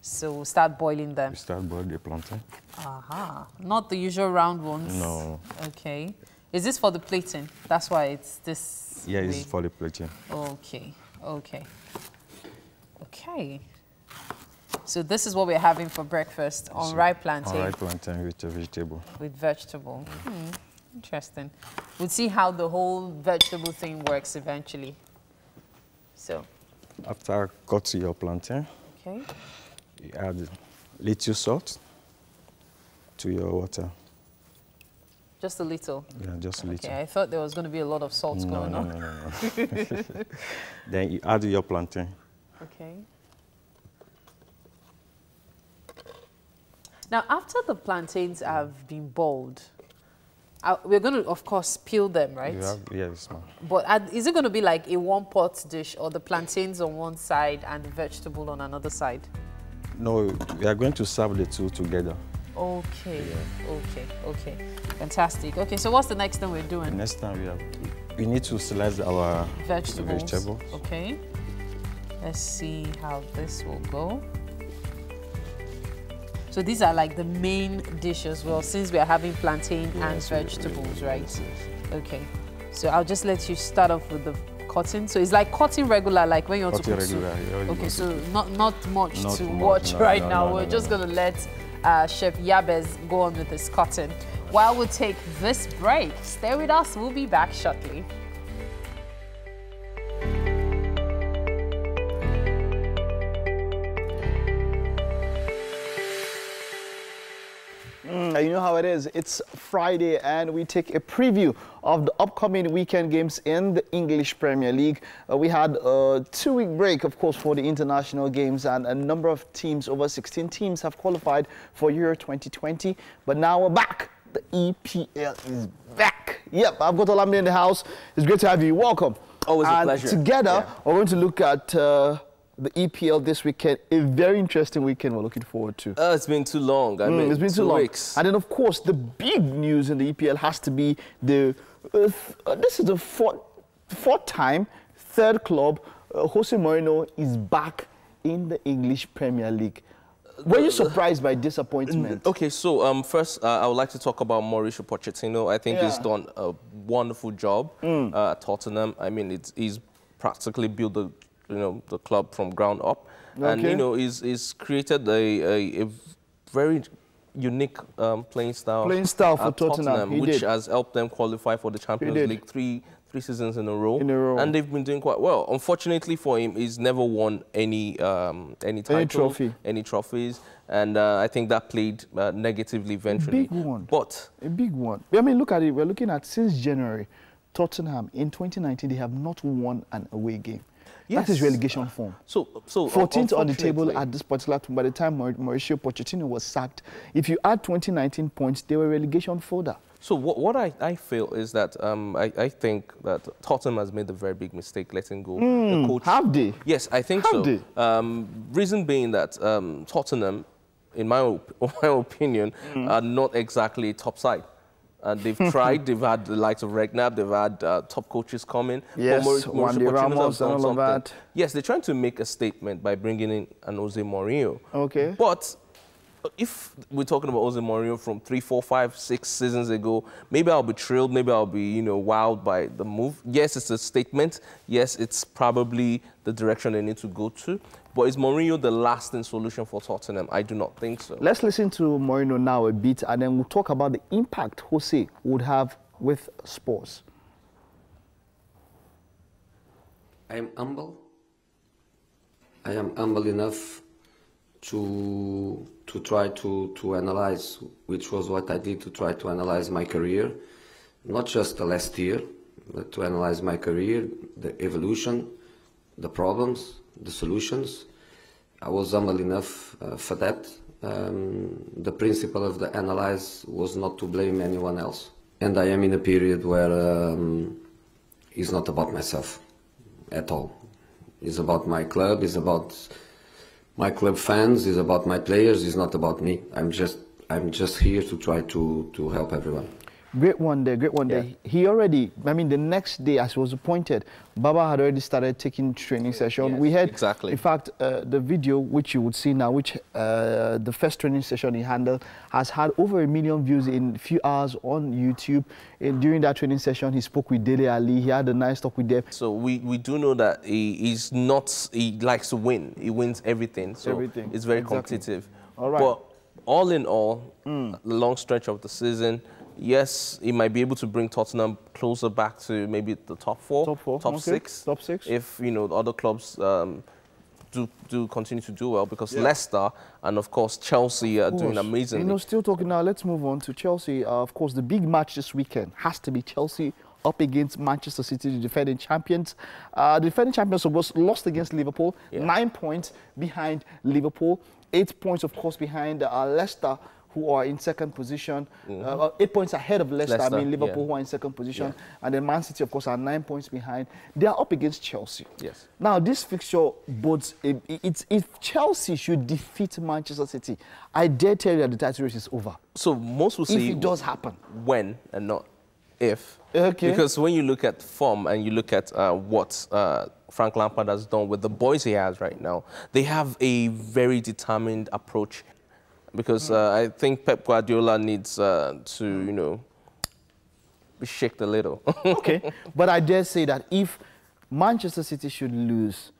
So we'll start boiling them. We start boiling the plantain. Not the usual round ones? No. Okay. Is this for the plating? That's why it's this Yeah, way. it's for the plating. Okay, okay. Okay. So this is what we're having for breakfast, unripe plantain. Unripe plantain with a vegetable. With vegetable. Interesting. We'll see how the whole vegetable thing works eventually. So. After cut your plantain, okay, you add little salt to your water. Just a little? Yeah, just a little. Okay, I thought there was going to be a lot of salt going on. No. Then you add your plantain. Okay. Now, after the plantains have been boiled, we're going to, of course, peel them, right? Yes, ma'am. But is it going to be like a one-pot dish, or the plantains on one side and the vegetable on another side? No, we are going to serve the two together. Okay, okay. Fantastic. Okay, so what's the next thing we're doing? Next time we need to slice our vegetables. Okay. Let's see how this will go. So So these are like the main dish as well, since we are having plantain and vegetables, right? Okay. So I'll just let you start off with the cotton. So it's like cotton regular, like when you want to cook soup. Okay, so not much to watch right now. We're just going to let Chef Yabez go on with his cotton. While we take this break, stay with us. We'll be back shortly. You know how it is. It's Friday and we take a preview of the upcoming weekend games in the English Premier League. We had a 2-week break, of course, for the international games, and a number of teams, over 16 teams, have qualified for Euro 2020. But now we're back. The EPL is back. Yep, I've got Olamide in the house. It's great to have you. Welcome. Always a pleasure. Together, we're going to look at the EPL this weekend. A very interesting weekend we're looking forward to. It's been too long. I mean, it's been too long. Weeks. And then, of course, the big news in the EPL has to be the this is the fourth time, third club. Jose Mourinho is back in the English Premier League. Were you surprised by disappointment? Okay, so first, I would like to talk about Mauricio Pochettino. I think he's done a wonderful job at Tottenham. I mean, he's practically built the club from ground up, and he's created a very unique playing style for Tottenham, which has helped them qualify for the Champions League three seasons in a row, and they've been doing quite well. Unfortunately for him, he's never won any trophies, and I think that played negatively eventually. A big one. A big one. I mean, look at it. We're looking at since January, Tottenham in 2019 they have not won an away game. Yes. That is relegation form. So 14th on the table at this particular time. By the time Mauricio Pochettino was sacked, if you add 2019 points, they were relegation fodder. So what I feel is that I think that Tottenham has made a very big mistake letting go the coach. Have they? Yes, I think so. Reason being that Tottenham, in my opinion, are not exactly top side. And they've tried, they've had the likes of Regnab, they've had top coaches coming. Yes, Wandy Ramos and all of that. Yes, they're trying to make a statement by bringing in an Jose Mourinho. Okay. But if we're talking about Jose Mourinho from 3, 4, 5, 6 seasons ago, maybe I'll be thrilled, maybe I'll be, wowed by the move. Yes, it's a statement. Yes, it's probably the direction they need to go to. But is Mourinho the lasting solution for Tottenham? I do not think so. Let's listen to Mourinho now a bit, and then we'll talk about the impact Jose would have with Spurs. I am humble. I am humble enough to try to analyze, which was what I did, to try to analyze my career, not just the last year, but to analyze my career, the evolution, the problems, the solutions. I was humble enough for that. The principle of the analyze was not to blame anyone else. And I am in a period where it's not about myself at all. It's about my club, it's about my club fans, it's about my players, it's not about me. I'm just here to try to help everyone. Great one there, great one there. He already, I mean, the next day as he was appointed, Baba had already started taking training session. Yes, we had, exactly. In fact, the video which you would see now, which the first training session he handled, has had over 1 million views in a few hours on YouTube. And during that training session, he spoke with Dele Ali. He had a nice talk with them. So we do know that he likes to win. He wins everything. So it's very competitive. All right. But all in all, the long stretch of the season, yes, he might be able to bring Tottenham closer back to maybe the top 4, top 6. Top 6. If, other clubs do continue to do well, because Leicester and, of course, Chelsea are doing amazingly. Still talking now, let's move on to Chelsea. Of course, the big match this weekend has to be Chelsea up against Manchester City, the defending champions. The defending champions, of course, lost against Liverpool, 9 points behind Liverpool, 8 points, of course, behind Leicester, who are in second position, 8 points ahead of Leicester. I mean, Liverpool, who are in second position, and then Man City, of course, are 9 points behind. They are up against Chelsea. Yes. Now, this fixture bodes, if Chelsea should defeat Manchester City, I dare tell you that the title race is over. So most will say if it does happen. When and not if. Okay. Because when you look at form and you look at what Frank Lampard has done with the boys he has right now, they have a very determined approach because I think Pep Guardiola needs to, you know, be shaken a little. Okay, but I dare say that if Manchester City should lose,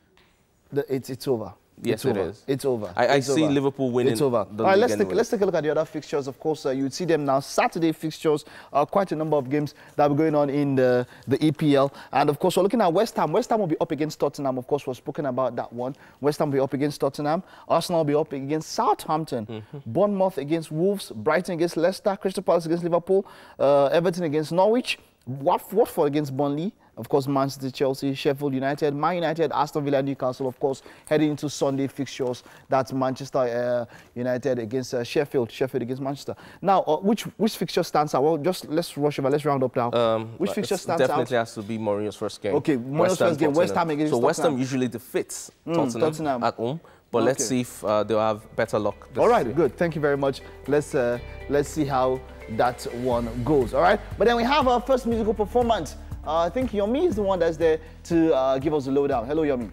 it's over. Yes, it is. It's over. I see Liverpool winning. It's over. The All right, league let's take a look at the other fixtures. Of course, you'd see them now. Saturday fixtures, quite a number of games that will be going on in the EPL. And of course, we're looking at West Ham. West Ham will be up against Tottenham. Of course, we've spoken about that one. West Ham will be up against Tottenham. Arsenal will be up against Southampton. Bournemouth against Wolves. Brighton against Leicester. Crystal Palace against Liverpool. Everton against Norwich. Watford against Burnley. Of course, Man City, Chelsea, Sheffield United, Man United, Aston Villa, Newcastle. Of course, heading into Sunday fixtures. That's Manchester United against Sheffield against Manchester. Now, which fixture stands out? Well, just let's rush over. Let's round up now. Which fixture stands out? Definitely has to be Mourinho's first game. Okay, Mourinho's first game. West Ham against Tottenham. So West Ham usually defeats Tottenham at home. But let's see if they'll have better luck. All right, good. Thank you very much. Let's see how that one goes. All right, but then we have our first musical performance. I think Yomi is the one that's there to give us a lowdown. Hello, Yomi.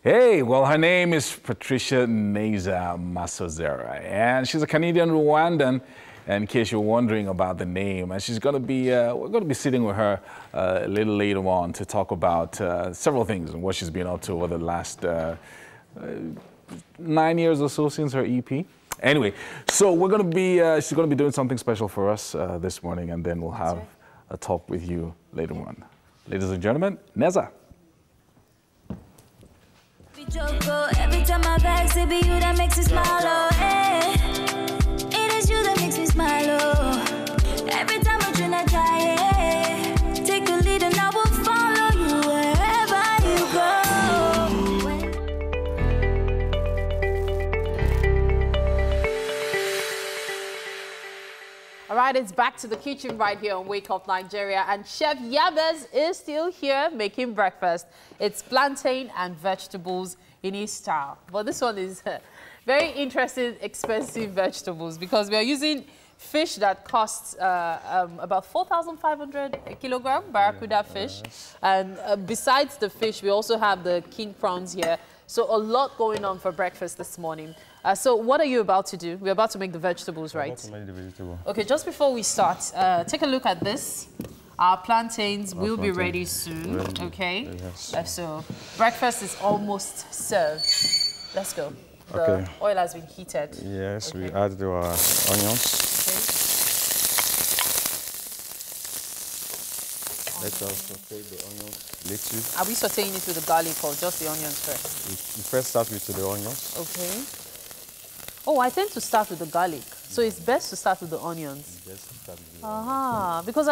Hey, well, her name is Patricia Neza Masozera, and she's a Canadian Rwandan. In case you're wondering about the name, and she's going to be, we're going to be sitting with her a little later on to talk about several things and what she's been up to over the last 9 years or so since her EP. Anyway, so we're going to be, she's going to be doing something special for us this morning, and then we'll have a talk with you later on. Ladies and gentlemen, Neza. Every time I vex, it be you that makes me smile, oh, eh. It is you that makes me smile, oh. Every time I try, eh. Take the lead and I will follow you wherever you go. All right, it's back to the kitchen right here on Wake Up Nigeria, and Chef Yabez is still here making breakfast. It's plantain and vegetables in his style. But this one is very interesting, expensive vegetables because we are using fish that costs about 4,500 a kilogram, barracuda fish. And besides the fish, we also have the king prawns here. So a lot going on for breakfast this morning. So what are you about to do? We're about to make the vegetables, right? About to make the vegetable. Okay, just before we start, take a look at this. Our plantains will be ready soon, okay? Yes. So breakfast is almost served. Let's go. The oil has been heated. Yes, we add our onions. Let's also take the onions little. Are we sauteing it with the garlic or just the onions first? We first start with the onions. Okay. Oh, I tend to start with the garlic. So it's best to start with the onions. Best to start with the onions. Because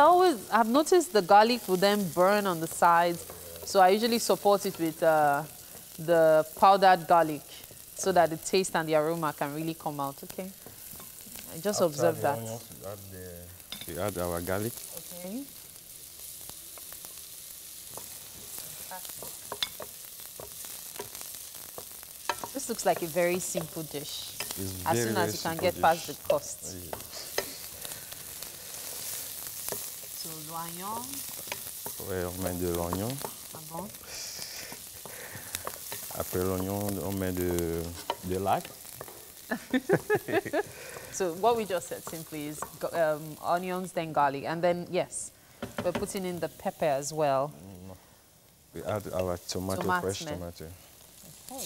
I've noticed the garlic will then burn on the sides. So I usually support it with the powdered garlic so that the taste and the aroma can really come out, okay? I just observed that. Onions, we add our garlic. Okay. This looks like a very simple dish. As soon as you can get past the cost. So, l'oignon. Ouais, on met de l'oignon. Ah bon? Après l'oignon, on met de l'ail. So what we just said simply is onions, then garlic, and then, yes, we're putting in the pepper as well. We add our tomato, fresh tomato. Okay.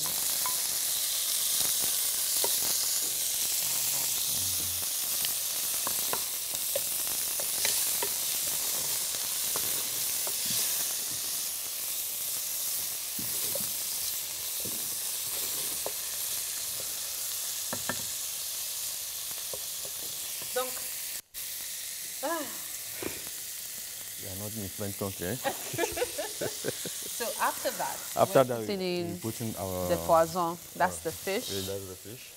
Donc, We are not in French country. So after that, we put in our the poisson. That's the fish. Yeah, that's the fish.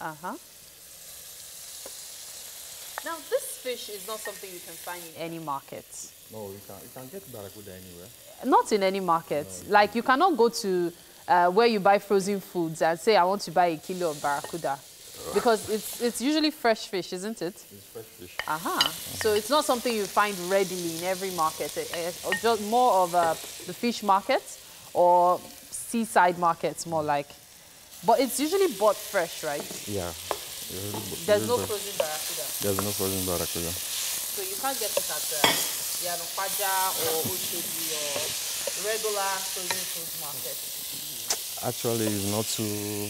Now this fish is not something you can find in any market. No, you can get barracuda anywhere. Not in any market. No. Like you cannot go to where you buy frozen foods and say I want to buy a kilo of barracuda. Because it's usually fresh fish, isn't it? It's fresh fish. So it's not something you find readily in every market, or just more of the fish markets or seaside markets, more like. But it's usually bought fresh, right? Yeah. There's no frozen barracuda. There's no frozen barracuda. So you can't get it at Yanopaja or Oshodi or regular frozen food market. Actually, it's not too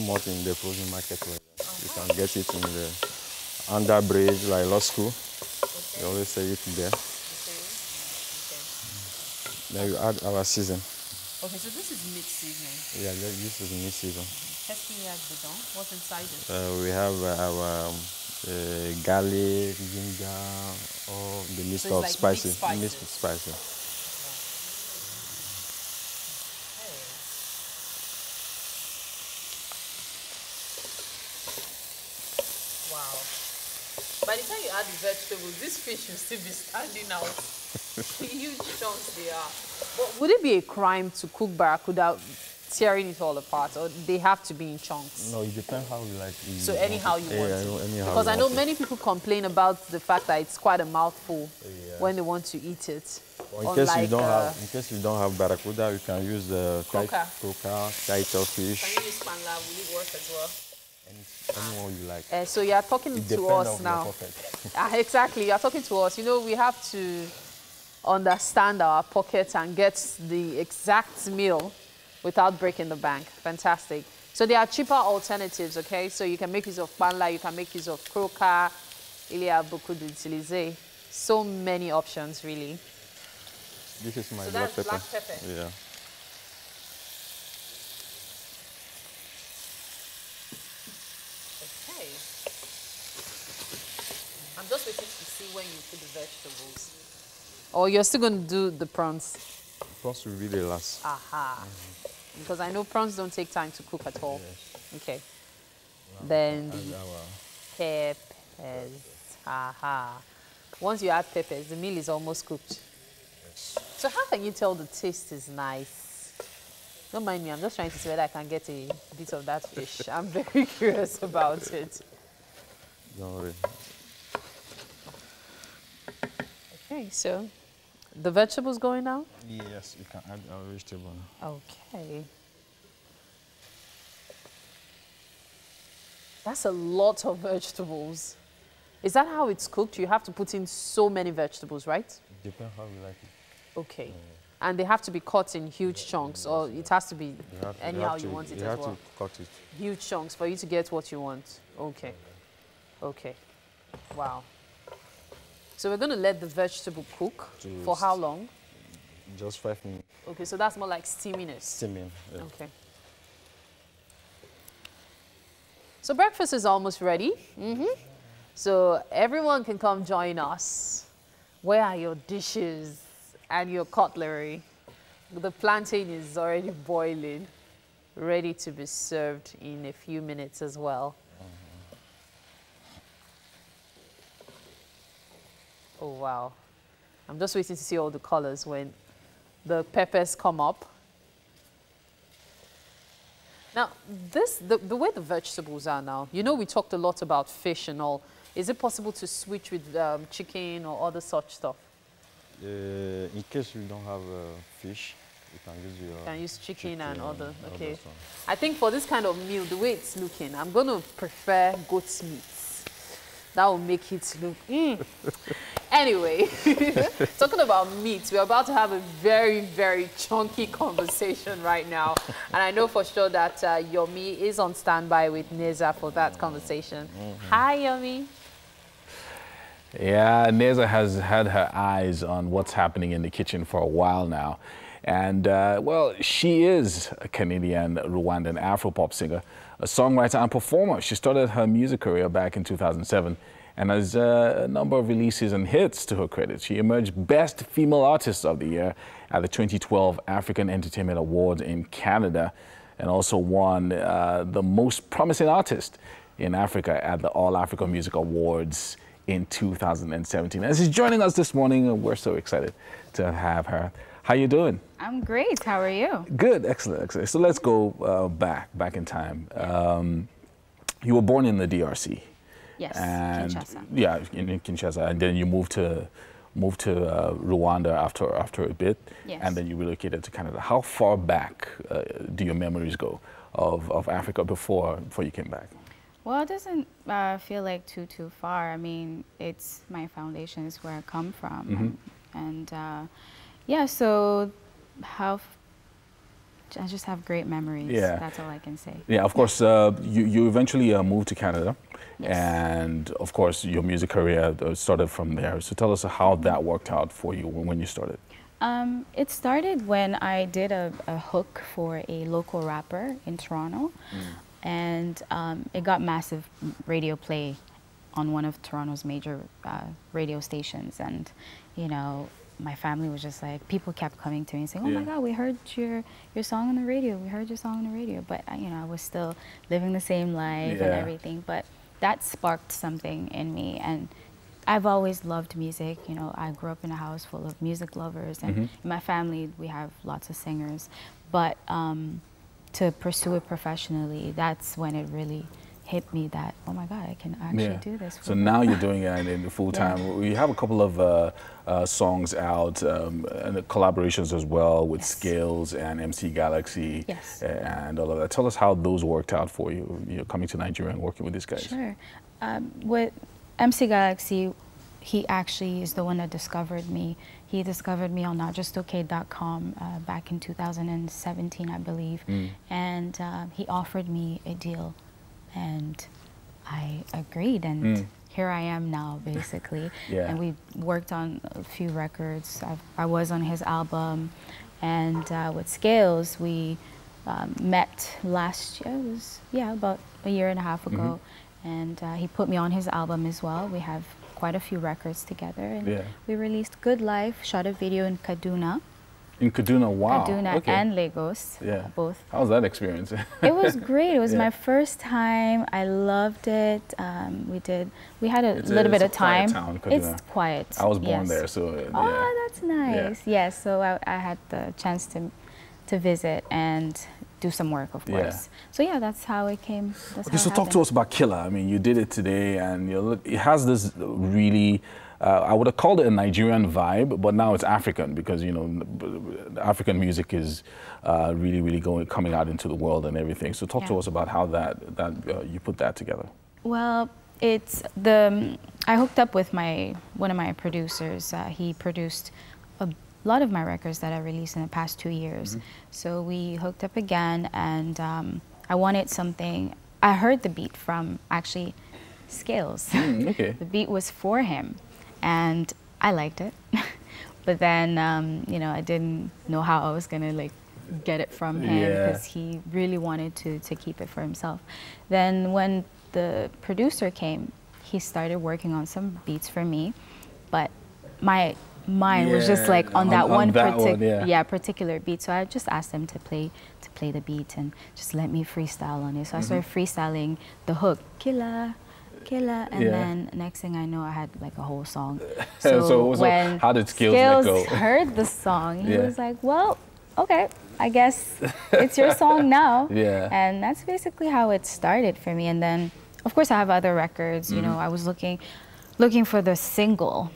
much in the frozen market. You can get it in the under bridge, like law school. Okay. They always say it there. Okay. Then you add our season. Okay, so this is mid-season. Yeah, this is mid-season. What's inside it? We have our garlic, ginger, or the mix of spices. Mixed with spices. Wow. By the time you add the vegetables, this fish will still be standing out. Huge chunks they are. But would it be a crime to cook barracuda tearing it all apart, or they have to be in chunks? No, it depends how you like it. So anyhow you want it. Because I know many people complain about the fact that it's quite a mouthful when they want to eat it. Well, in case you don't have barracuda, you can use the croaker, kite fish. Can you use panla? Will it work as well? Anyone you like. So you are talking to us now. Exactly, you are talking to us. You know, we have to understand our pockets and get the exact meal without breaking the bank. Fantastic. So there are cheaper alternatives, okay? So you can make use of panla, you can make use of croaker, il y a beaucoup d'utiliser. So many options, really. This is my black pepper. Yeah. Okay. I'm just waiting to see when you put the vegetables. Or you're still going to do the prawns? Prawns will be the last. Aha. Because I know prawns don't take time to cook at all. Yes. Okay. Then the peppers. Aha. Once you add peppers, the meal is almost cooked. Yes. So how can you tell the taste is nice? Don't mind me, I'm just trying to see whether I can get a bit of that fish. I'm very curious about it. Don't worry. Okay, so the vegetables going now? Yes, you can add our vegetable. Okay. That's a lot of vegetables. Is that how it's cooked? You have to put in so many vegetables, right? Depends how you like it. Okay. And they have to be cut in huge chunks, or it has to be anyhow you want it as well? You have to cut it. Huge chunks for you to get what you want. Okay. Okay. Wow. So we're going to let the vegetable cook for how long? Just 5 minutes. Okay, so that's more like steaming it. Steaming, yeah. Okay. So breakfast is almost ready. So everyone can come join us. Where are your dishes and your cutlery? The plantain is already boiling, ready to be served in a few minutes as well. Oh, wow. I'm just waiting to see all the colors when the peppers come up. Now, the way the vegetables are now, you know we talked a lot about fish and all. Is it possible to switch with chicken or other such stuff? In case you don't have fish, you can use your... You can use chicken and other, okay. I think for this kind of meal, the way it's looking, I'm going to prefer goat's meat. That will make it look... Anyway, talking about meat, we're about to have a very, very chunky conversation right now. And I know for sure that Yomi is on standby with Neza for that conversation. Hi, Yomi. Yeah, Neza has had her eyes on what's happening in the kitchen for a while now. And, well, she is a Canadian, Rwandan Afro-pop singer, a songwriter and performer. She started her music career back in 2007 and has a number of releases and hits to her credit. She emerged Best Female Artist of the Year at the 2012 African Entertainment Awards in Canada and also won the Most Promising Artist in Africa at the All Africa Music Awards in 2017. And she's joining us this morning, and we're so excited to have her. How you doing? I'm great. How are you? Good. Excellent. Excellent. So let's go back in time. You were born in the DRC. Yes, and Kinshasa. Yeah, in Kinshasa, and then you moved to Rwanda after a bit, yes. And then you relocated to Canada. How far back do your memories go of Africa before you came back? Well, it doesn't feel like too far. I mean, it's my foundation is where I come from, and yeah. So I just have great memories. Yeah. That's all I can say. Yeah, of course. You eventually moved to Canada, and of course your music career started from there. So tell us how that worked out for you when you started. It started when I did a hook for a local rapper in Toronto, and it got massive radio play on one of Toronto's major radio stations. And, you know, my family was just like, people kept coming to me and saying, oh my God, we heard your song on the radio. We heard your song on the radio. But, you know, I was still living the same life and everything. But that sparked something in me. And I've always loved music. You know, I grew up in a house full of music lovers, and in my family we have lots of singers. But to pursue it professionally, that's when it really hit me that, oh my God, I can actually do this. So now you're doing it in full time. We have a couple of songs out, and collaborations as well with Scales and MC Galaxy and all of that. Tell us how those worked out for you, coming to Nigeria and working with these guys. Sure. With MC Galaxy, he actually is the one that discovered me. He discovered me on notjustok.com back in 2017, I believe. And he offered me a deal, and I agreed. And here I am now, basically. And we worked on a few records. I was on his album. And with Scales, we met last year. It was, about a year and a half ago. And he put me on his album as well. We have quite a few records together. And we released Good Life, shot a video in Kaduna. In Kaduna, wow. Kaduna and Lagos, both. How was that experience? It was great. It was my first time. I loved it. We had a little bit of time. Town, it's quiet. I was born there, so oh, that's nice. Yes, so I had the chance to visit and do some work, of course. So yeah, that's how it came. Okay, so talk to us about Killer. I mean, you did it today, and it has this really, I would have called it a Nigerian vibe, but now it's African because, African music is really coming out into the world and everything. So talk to us about how that you put that together. Well, it's I hooked up with one of my producers. He produced a lot of my records that I released in the past 2 years. So we hooked up again, and I wanted something. I heard the beat from actually Scales. The beat was for him, and I liked it. But then, I didn't know how I was gonna get it from him because he really wanted to keep it for himself. Then when the producer came, he started working on some beats for me, but my mind was just on that particular beat. So I just asked him to play the beat and just let me freestyle on it. So I started freestyling the hook, Killer, Killer, and then next thing I know, I had a whole song. So when how did Scales go? heard the song, he was like, well, okay, I guess it's your song now. And that's basically how it started for me. And then, of course, I have other records. I was looking for the single.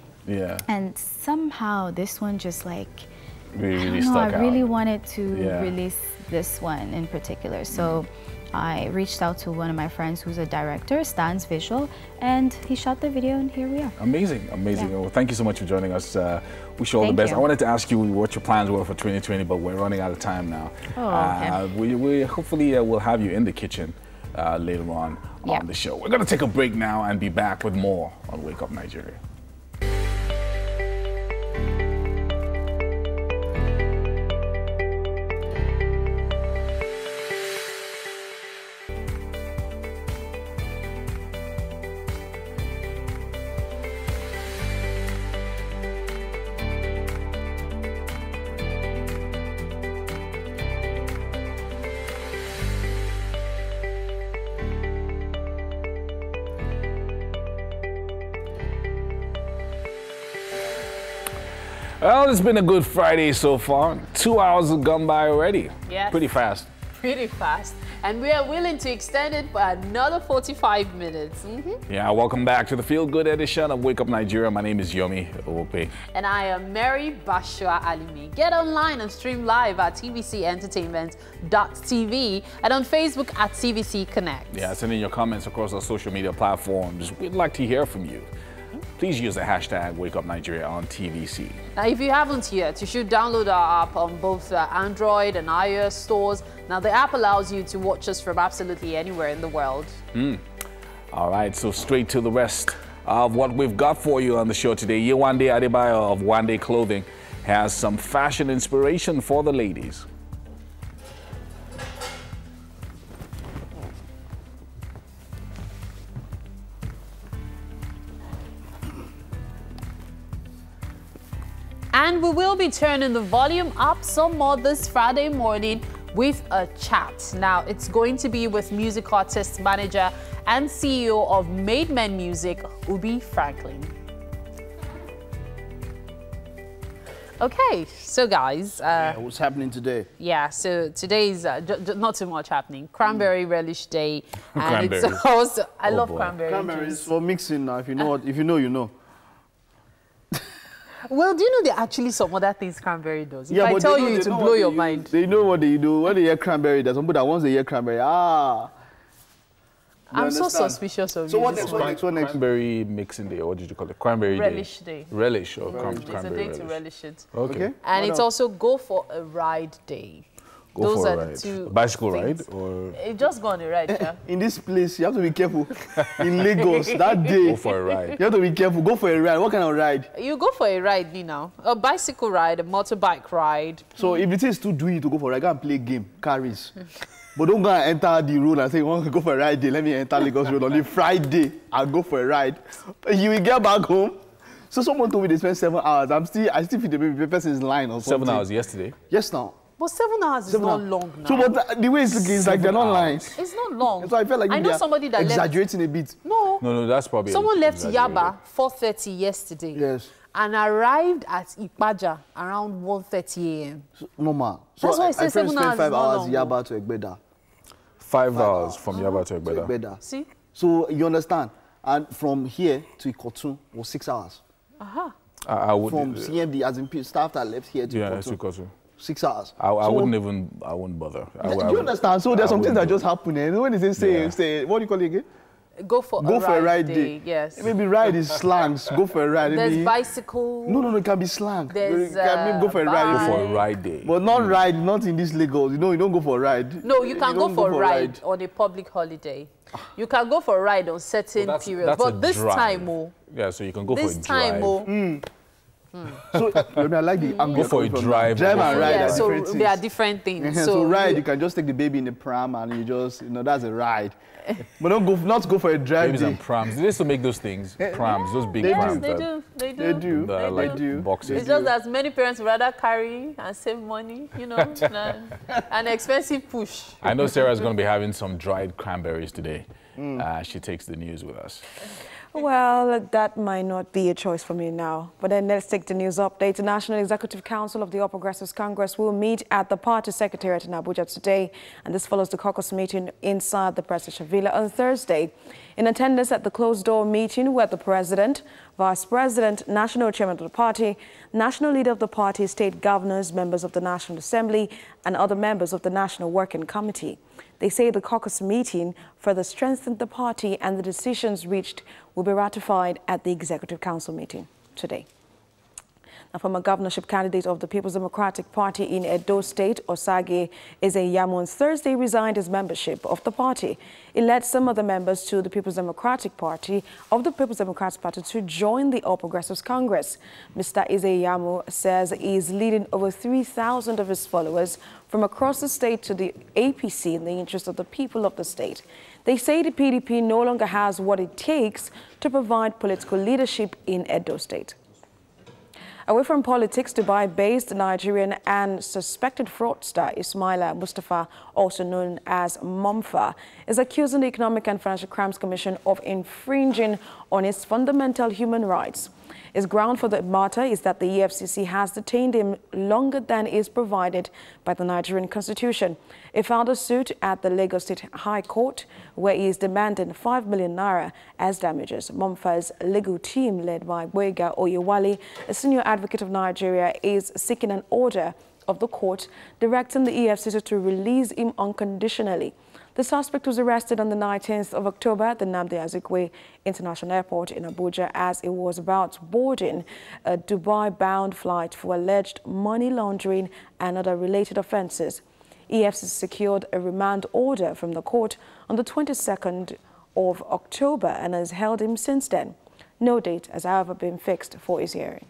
And somehow this one just really stuck out. I really wanted to release this one in particular. So I reached out to one of my friends who's a director, Stan's Visual, and he shot the video, and here we are. Amazing, amazing. Well, thank you so much for joining us. Wish you all the best. I wanted to ask you what your plans were for 2020, but we're running out of time now. We hopefully will have you in the kitchen later on the show. We're going to take a break now and be back with more on Wake Up Nigeria. Well, it's been a good Friday so far. 2 hours have gone by already. Yes. Pretty fast. Pretty fast. And we are willing to extend it for another 45 minutes. Yeah, welcome back to the Feel Good edition of Wake Up Nigeria. My name is Yomi Owope. And I am Mary Bashua Alimi. Get online and stream live at tvcentertainment.tv and on Facebook at TVC Connect. Yeah, send in your comments across our social media platforms. We'd like to hear from you. Please use the hashtag WakeUpNigeria on TVC. Now, if you haven't yet, you should download our app on both Android and iOS stores. Now, the app allows you to watch us from absolutely anywhere in the world. All right, so straight to the rest of what we've got for you on the show today. Yewande Adebayo of Wande Clothing has some fashion inspiration for the ladies. And we will be turning the volume up some more this Friday morning with a chat. Now, it's going to be with music artist, manager, and CEO of Made Men Music, Ubi Franklin. Okay, so guys. What's happening today? Yeah, so today is not too much happening. Cranberry Relish Day. And it's Cranberries. also, I love cranberry Cranberries juice. for mixing now. If you know what, if you know, you know. Well, do you know there are actually some other things cranberry does? If I but tell they know- you, they it will know blow what your they mind. use. They know what they do. When they hear cranberry, there's somebody that once they hear cranberry, I'm so understand? suspicious of So you. what this next? morning. What next? Cranberry mixing day, what did you call it? Cranberry Relish day. day. Relish or It's a cranberry day to relish. relish it. Okay. And What it's else? also go for a ride day. Go Those for are a the ride. two A bicycle things. ride or Just go on a ride, yeah. In this place, you have to be careful. In Lagos, that day, Go for a ride. you have to be careful. Go for a ride. What kind of ride? You go for a ride, you know, a bicycle ride, a motorbike ride. So if it is too doing to go for a ride, go and play game, carries. But don't go and enter the road and say, you want to go for a ride day, let me enter Lagos Road. Only Friday, I'll go for a ride. You will get back home. So someone told me they spent 7 hours. I still feel the person's line or something. 7 hours yesterday? Yes, now. But 7 hours is 7 not hours. long now. So, but the way it's looking is like they're not lying. It's not long. So I felt like I maybe know they're somebody that left. exaggerating a bit. No. No, that's probably Someone left exaggerated. Yaba 4:30 yesterday. Yes. And arrived at Ipaja around 1:30 a.m. Normal. That's why I my say friend 7 spent hours 5 is not hours long. Yaba to Egbeda. 5 hours from Yaba to Egbeda. Egbeda. See? So you understand? And from here to Ikotun was 6 hours. Aha. I would. From CMD, as in staff that left here to Yeah, Ikotun. to Kotu. 6 hours. I So- wouldn't even. I wouldn't bother. Do you understand? So there's some things that just happen. And when they say, Yeah. say, what do you call it again? Go for a ride day. Yes. Maybe ride is slangs. Go for a ride. There's Maybe- bicycle. No, it can be slang. There's, Maybe go for a ride. Go for a ride day. But not ride, not in this Lagos. You know, you don't go for a ride. No, you can go don't for a ride on a public holiday. You can go for a ride on certain periods. That's But a this drive. time, oh, Yeah, so you can go this for a drive. time, oh, So I like the angle. Go for a coming from drive. Drive and ride yeah, are so different they are things. different things. So ride, you can just take the baby in the pram and you just, that's a ride. But not go for a drive Babies day. and prams. They used to make those things. Prams, those big They do. prams. They that- do. They do. that are like boxes. It's just that many parents would rather carry and save money, than an expensive push. I know Sarah's going to be having some dried cranberries today. She takes the news with us. Well, that might not be a choice for me now. But then let's take the news update. The National Executive Council of the All Progressives Congress will meet at the party secretariat in Abuja today. And this follows the caucus meeting inside the Presidential Villa on Thursday. In attendance at the closed-door meeting were the President, Vice President, National Chairman of the party, National Leader of the party, state governors, members of the National Assembly, and other members of the National Working Committee. They say the caucus meeting further strengthened the party and the decisions reached will be ratified at the Executive Council meeting today. Now, former governorship candidate of the People's Democratic Party in Edo State, Osage Ezeyamu, on Thursday resigned his membership of the party. It led some of the members to the People's Democratic Party to join the All Progressives Congress. Mr. Ezeyamu says he is leading over 3,000 of his followers from across the state to the APC in the interest of the people of the state. They say the PDP no longer has what it takes to provide political leadership in Edo State. Away from politics, Dubai-based Nigerian and suspected fraudster Ismaila Mustafa, also known as Momfa, is accusing the Economic and Financial Crimes Commission of infringing on its fundamental human rights. His ground for the matter is that the EFCC has detained him longer than is provided by the Nigerian Constitution. He filed a suit at the Lagos State High Court where he is demanding 5 million naira as damages. Momfa's legal team, led by Boyega Oyewale, a senior advocate of Nigeria, is seeking an order of the court directing the EFCC to release him unconditionally. The suspect was arrested on the 19th of October at the Nnamdi Azikiwe International Airport in Abuja as he was about boarding a Dubai-bound flight for alleged money laundering and other related offences. EFCC secured a remand order from the court on the 22nd of October and has held him since then. No date has, however, been fixed for his hearing.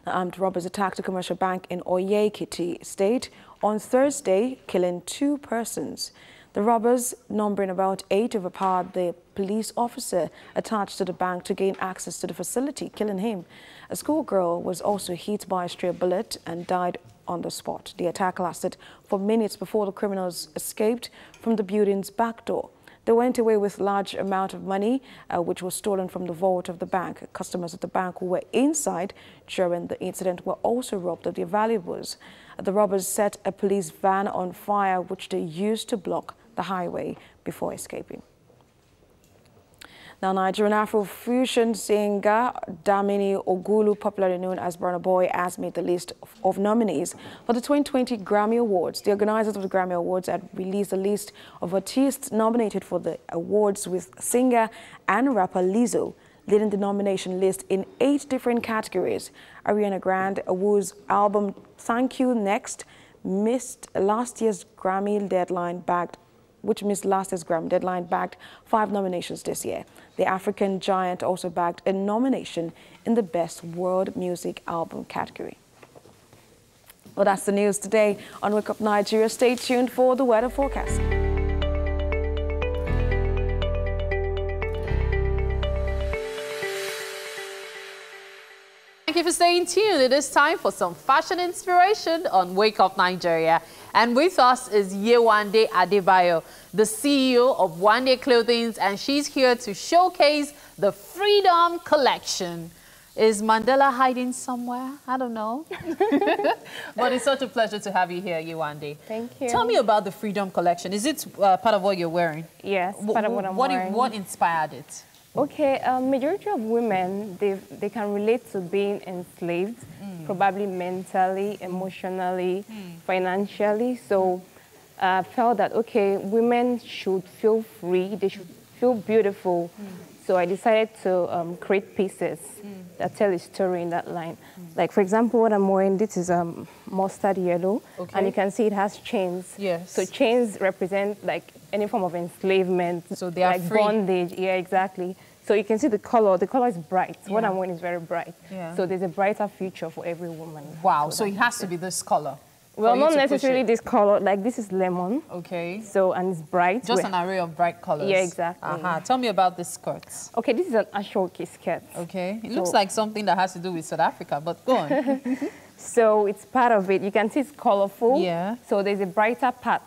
The armed robbers attacked a commercial bank in Oye-Ekiti State on Thursday, killing 2 persons. The robbers, numbering about 8, overpowered the police officer attached to the bank to gain access to the facility, killing him. A schoolgirl was also hit by a stray bullet and died on the spot. The attack lasted for minutes before the criminals escaped from the building's back door. They went away with a large amount of money, which was stolen from the vault of the bank. Customers at the bank who were inside during the incident were also robbed of their valuables. The robbers set a police van on fire, which they used to block the highway before escaping. Now, Nigerian Afrofusion singer Damini Ogulu, popularly known as Burna Boy, has made the list of nominees for the 2020 Grammy Awards. The organizers of the Grammy Awards had released a list of artists nominated for the awards, with singer and rapper Lizzo leading the nomination list in 8 different categories. Ariana Grande, whose album Thank You Next missed last year's Grammy deadline, bagged 5 nominations this year. The African giant also bagged a nomination in the Best World Music Album category. Well, that's the news today on Wake Up Nigeria. Stay tuned for the weather forecast. Thank you for staying tuned. It is time for some fashion inspiration on Wake Up Nigeria. And with us is Yewande Adebayo, the CEO of Wande Clothing, and she's here to showcase the Freedom Collection. Is Mandela hiding somewhere? I don't know. But it's such a pleasure to have you here, Yewande. Thank you. Tell me about the Freedom Collection. Is it part of what you're wearing? Yes, part of what I'm wearing. What inspired it? Okay, majority of women, they can relate to being enslaved, probably mentally, emotionally, financially. So I felt that, okay, women should feel free, they should feel beautiful. So I decided to create pieces that tell a story in that line. Like, for example, what I'm wearing, this is mustard yellow, and you can see it has chains. Yes. So chains represent like any form of enslavement, so they are like free. Bondage. Yeah, exactly. So you can see the color. The color is bright. Yeah. What I'm wearing is very bright. Yeah. So there's a brighter future for every woman. Wow. So it has to be this color. Well, not necessarily this color. Like, this is lemon. Okay. So, and it's bright. Just an array of bright colors. Yeah, exactly. Tell me about the skirts. Okay, this is an Ashoki skirt. Okay. It looks like something that has to do with South Africa, but go on. So it's part of it. You can see it's colorful. Yeah. So there's a brighter part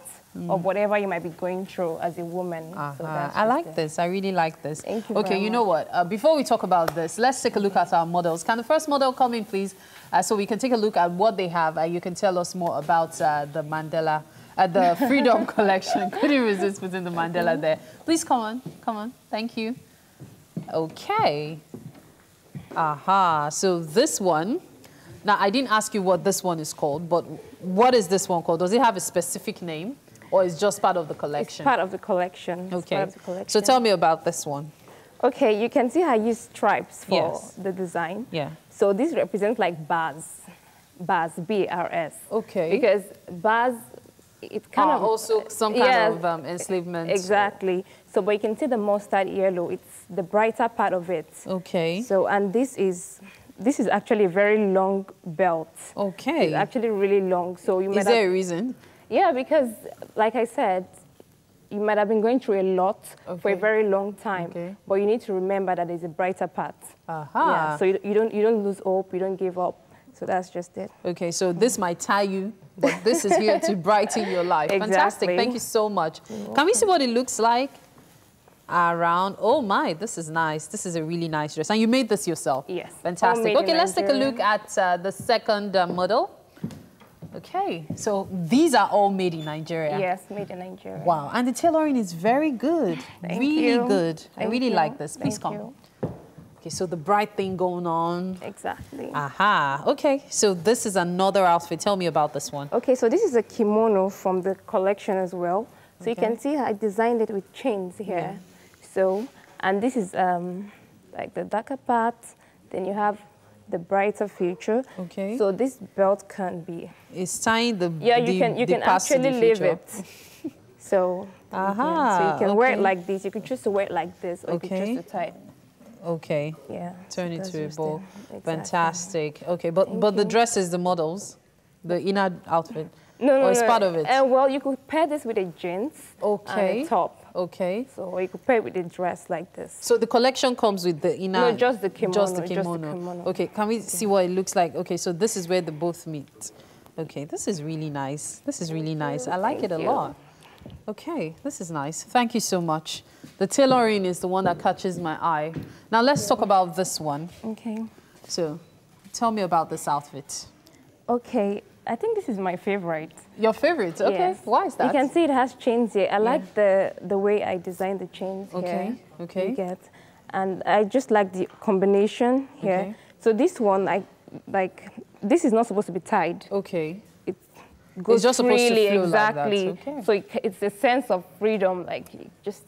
of whatever you might be going through as a woman. So I like this. I really like this. Thank you Okay, very you know what? Before we talk about this, let's take a look at our models. Can the first model come in, please? So we can take a look at what they have. You can tell us more about the Mandela, the Freedom Collection. Couldn't resist putting the Mandela there. Please come on. Come on. Thank you. Okay. So this one. Now, I didn't ask you what this one is called, but what is this one called? Does it have a specific name, or is just part of the collection? It's part of the collection. Okay. Part of the collection. So tell me about this one. Okay, you can see I use stripes for the design. Yeah. So this represents like bars, B-A-R-S. Okay. Because bars, it kind of also some kind of enslavement. Exactly. So, but you can see the mustard yellow. It's the brighter part of it. Okay. So, and this is actually a very long belt. Okay. It's actually really long. So you might Is there a reason? Yeah, because like I said, you might have been going through a lot for a very long time. But you need to remember that there's a brighter part. Yeah, so you don't lose hope, you don't give up. So that's just it. Okay, so this might tie you, but this is here to brighten your life. Exactly. Fantastic. Thank you so much. Can we see what it looks like? around. Oh my, this is nice. This is a really nice dress. And you made this yourself? Yes. Fantastic. Okay, let's take a look at the second model. Okay, so these are all made in Nigeria. Yes, made in Nigeria. Wow, and the tailoring is very good. Really good. I really like this. Please come. Okay, so the bright thing going on. Exactly. Aha. Okay, so this is another outfit. Tell me about this one. Okay, so this is a kimono from the collection as well. So you can see I designed it with chains here. So, and this is like the darker part. Then you have the brighter feature. Okay. So this belt can be. It's tying the you can actually leave it. So. Aha. So you can wear it like this. You can choose to wear it like this, or you can choose to tie it. Okay. Yeah. Turn it to a bow. Exactly. Fantastic. Okay, but the dress is the models, the inner outfit. No, it's part of it. Well, you could pair this with a jeans. Okay. And a top. Okay. So you could pair it with a dress like this. So the collection comes with the inner. No, just the kimono. Just the kimono. Okay. Can we see what it looks like? Okay. So this is where the both meet. Okay. This is really nice. This is really nice. I like it a lot. Okay, this is nice. Thank you so much. The tailoring is the one that catches my eye. Now let's talk about this one. Okay. So, tell me about this outfit. Okay, I think this is my favorite. Your favorite? Okay. Yes. Why is that? You can see it has chains here. I like the way I designed the chains here. Okay. You get, and I just like the combination here. Okay. So this one, this is not supposed to be tied. Okay. Goes it's just supposed to freely, flow exactly. like that. Okay. So it's a sense of freedom, like just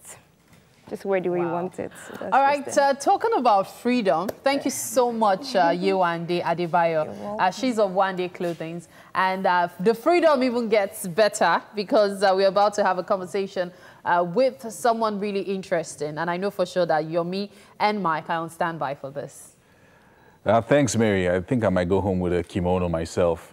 wear the way you want it. So all right, talking about freedom, thank you so much, Yewande Adebayo. She's of One Day Clothing. And the freedom even gets better because we're about to have a conversation with someone really interesting. And I know for sure that Yomi and Mike are on standby for this. Thanks, Mary. I think I might go home with a kimono myself.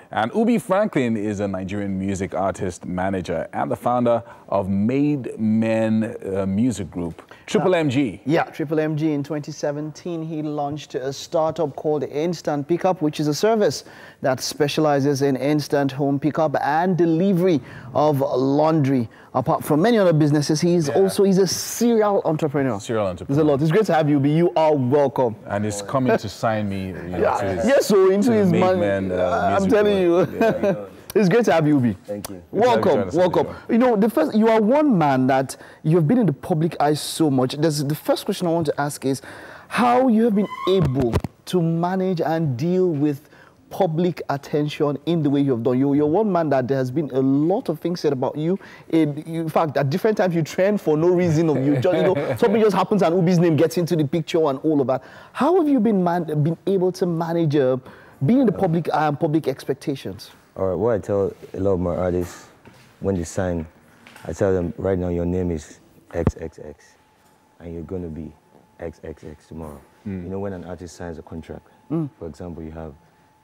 And Ubi Franklin is a Nigerian music artist, manager, and the founder of Made Men Music Group, Triple MG. Yeah, Triple MG. In 2017, he launched a startup called Instant Pickup, which is a service that specializes in instant home pickup and delivery of laundry. Apart from many other businesses, he's a serial entrepreneur. There's a lot. It's great to have you, Ubi. You are welcome. And he's coming to sign me. Into his man. I'm telling you. It's great to have you, Ubi. Thank you. Welcome. You know, you are one man that you have been in the public eye so much. The first question I want to ask is how you have been able to manage and deal with public attention in the way you have done. You're one man that there has been a lot of things said about you. In fact, at different times you trend for no reason. Of you just, something just happens and Ubi's name gets into the picture and all of that. How have you been able to manage being in the public eye and public expectations? All right, what I tell a lot of my artists when they sign, I tell them right now your name is XXX and you're going to be XXX tomorrow. You know, when an artist signs a contract, for example, you have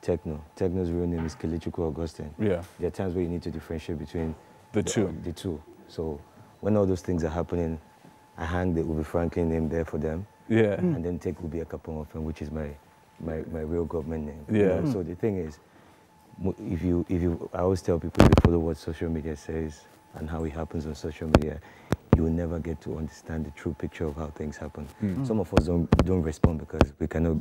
Techno. Techno's real name is Kelechuku Augustine. Yeah. There are times where you need to differentiate between the two. So when all those things are happening, I hang the Ubi Franklin name there for them. Yeah. And then take Ubi Akapong, which is my real government name. Yeah. You know? So the thing is, I always tell people, if you follow what social media says and how it happens on social media, you will never get to understand the true picture of how things happen. Some of us don't respond because we cannot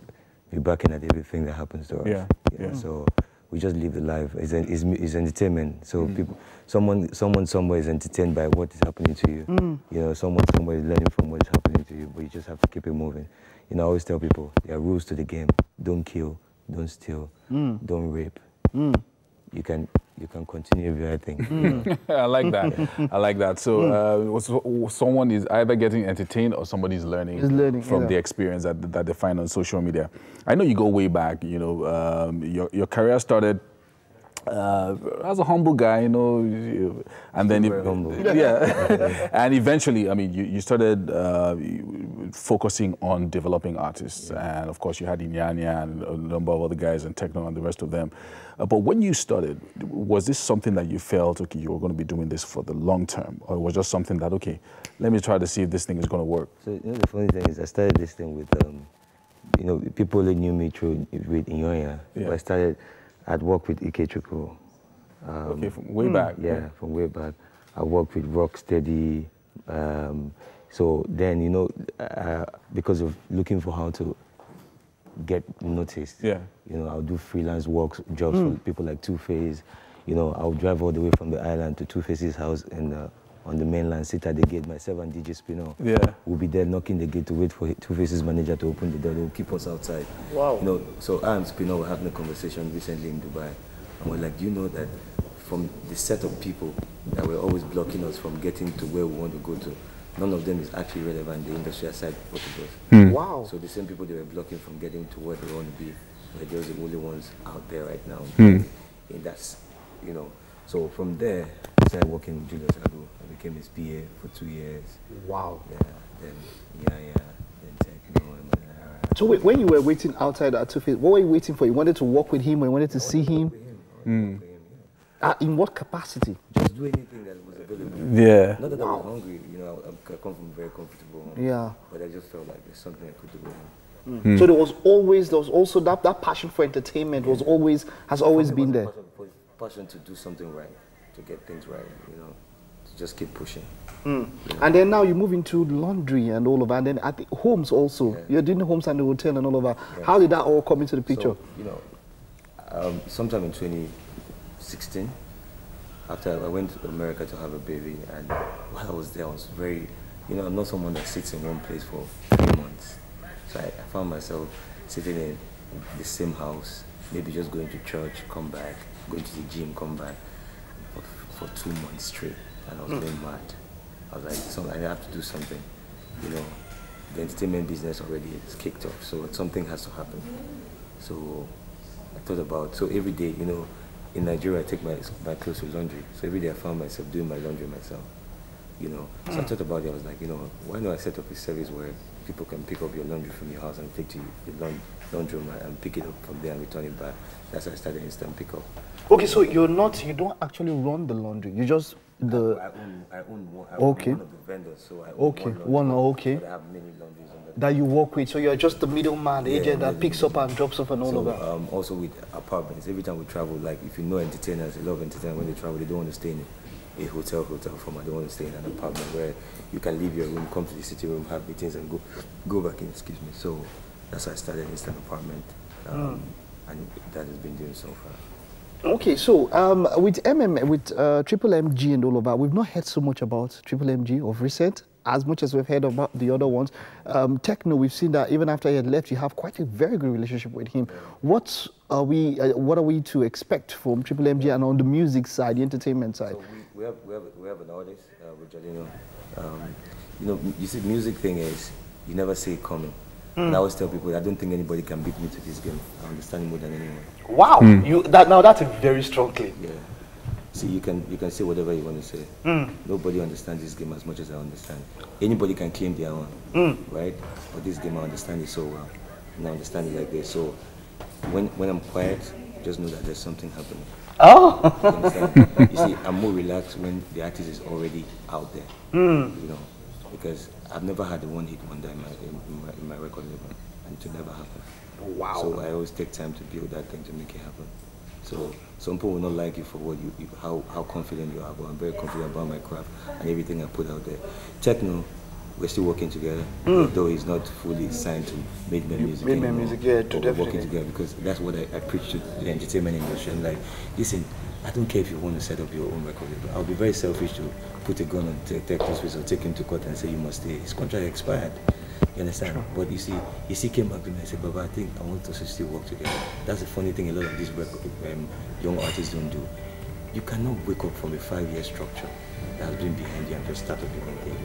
be backing at everything that happens to us. Yeah. So we just live the life. It's entertainment. So people, someone somewhere is entertained by what is happening to you. You know, someone somewhere is learning from what is happening to you. But you just have to keep it moving. You know, I always tell people there are rules to the game. Don't kill. Don't steal. Don't rape. You can continue everything. I like that. I like that. So someone is either getting entertained or somebody's learning from the experience that they find on social media. I know you go way back. You know, your career started as a humble guy, you know, and then and eventually, I mean, you started focusing on developing artists, and of course, you had Inyanya and a number of other guys and Techno and the rest of them. But when you started, was this something that you felt, okay, you were going to be doing this for the long term, or was just something that, okay, let me try to see if this thing is going to work? So, you know, the funny thing is, I started this thing with, you know, people only knew me through with Inyanya. Yeah. I'd worked with Ikechukwu. Okay, from way back. Yeah, from way back. I worked with Rocksteady, So then, you know, because of looking for how to get noticed, you know, I'll do freelance works, jobs for people like Two-Face. You know, I'll drive all the way from the island to Two-Face's house on the mainland, sit at the gate, myself and DJ Spino. We'll be there knocking the gate to wait for Two-Face's manager to open the door. They'll keep us outside. Wow. You know, so I and Spino were having a conversation recently in Dubai. And we're like, do you know that from the set of people that were always blocking us from getting to where we want to go to, none of them is actually relevant, the industry aside both of us. Wow. So the same people they were blocking from getting to where they want to be, were just the only ones out there right now. And that's, you know, so from there, I started working with Julius Agu. I became his PA for 2 years. Wow. Yeah, then, then techno. So wait, when you were waiting outside at Two-Face, what were you waiting for? You wanted to work with him or you wanted to see him? In what capacity? Just do anything that was available. Yeah. Not that I was hungry, you know, I come from a very comfortable home. Yeah. But I just felt like there's something I could do with him. So there was also that passion for entertainment has always been there. Passion to do something right, to get things right, you know, to just keep pushing. And then now you move into laundry and all of that, and then at the homes also. You're doing the homes and the hotel and all of that. How did that all come into the picture? So, you know, sometime in 2016, after I went to America to have a baby, and while I was there, I was very, you know, I'm not someone that sits in one place for 3 months. So I found myself sitting in the same house, maybe just going to church, come back, going to the gym, come back for 2 months straight, and I was going mad. I was like, so I have to do something, you know. The entertainment business already is kicked off, so something has to happen. So I thought about, so every day, you know, in Nigeria I take my clothes to laundry, so every day I found myself doing my laundry myself, you know. So I thought about it, I was like, you know, why not I set up a service where people can pick up your laundry from your house and take to the laundromat and pick it up from there and return it back. That's why I started instant pickup. Okay, so you don't actually run the laundry. You just I own one of the vendors, so I own one laundry, but I have many laundries on that. That you work with, so you're just the middleman, the agent that picks up and drops off and all of that. Also with apartments, every time we travel, like if you know entertainers, a lot of entertainers when they travel, they don't want to stay in a hotel format. They want to stay in an apartment where you can leave your room, come to the city room, have meetings, and go back in. Excuse me. So that's why I started Instant Apartment, and that has been doing so far. Okay, so with Triple MG and all of that, we've not heard so much about Triple MG of recent, as much as we've heard about the other ones. Techno, we've seen that even after he had left, you have quite a very good relationship with him. What are we to expect from Triple MG and on the music side, the entertainment side? So we have an artist, Jalino. You know, you see, music thing is you never see it coming. And I always tell people, I don't think anybody can beat me to this game. I understand it more than anyone. Wow, now that's a very strong claim. Yeah. See, you can say whatever you want to say. Nobody understands this game as much as I understand. Anybody can claim their own, right? But this game, I understand it so well, and I understand it like this. So when I'm quiet, just know that there's something happening. Oh. You understand? You see, I'm more relaxed when the artist is already out there. You know, because I've never had a one-hit wonder in my record label, and it will never happen. Wow. So I always take time to build that thing to make it happen. So some people will not like you for what how confident you are, but I'm very confident about my craft and everything I put out there. Techno, we're still working together, though he's not fully signed to Made Men Music. Made Men Music, yeah, we're working together because that's what I preach to the entertainment industry. I'm like, listen, I don't care if you want to set up your own record label. I'll be very selfish to put a gun on Techno's face or take him to court and say you must stay. His contract expired. You understand? True. But you see, came back to me and said, Baba, I think I want us to still work together. That's the funny thing a lot of these young artists don't do. You cannot wake up from a 5-year structure that has been behind you and just start up your own thing.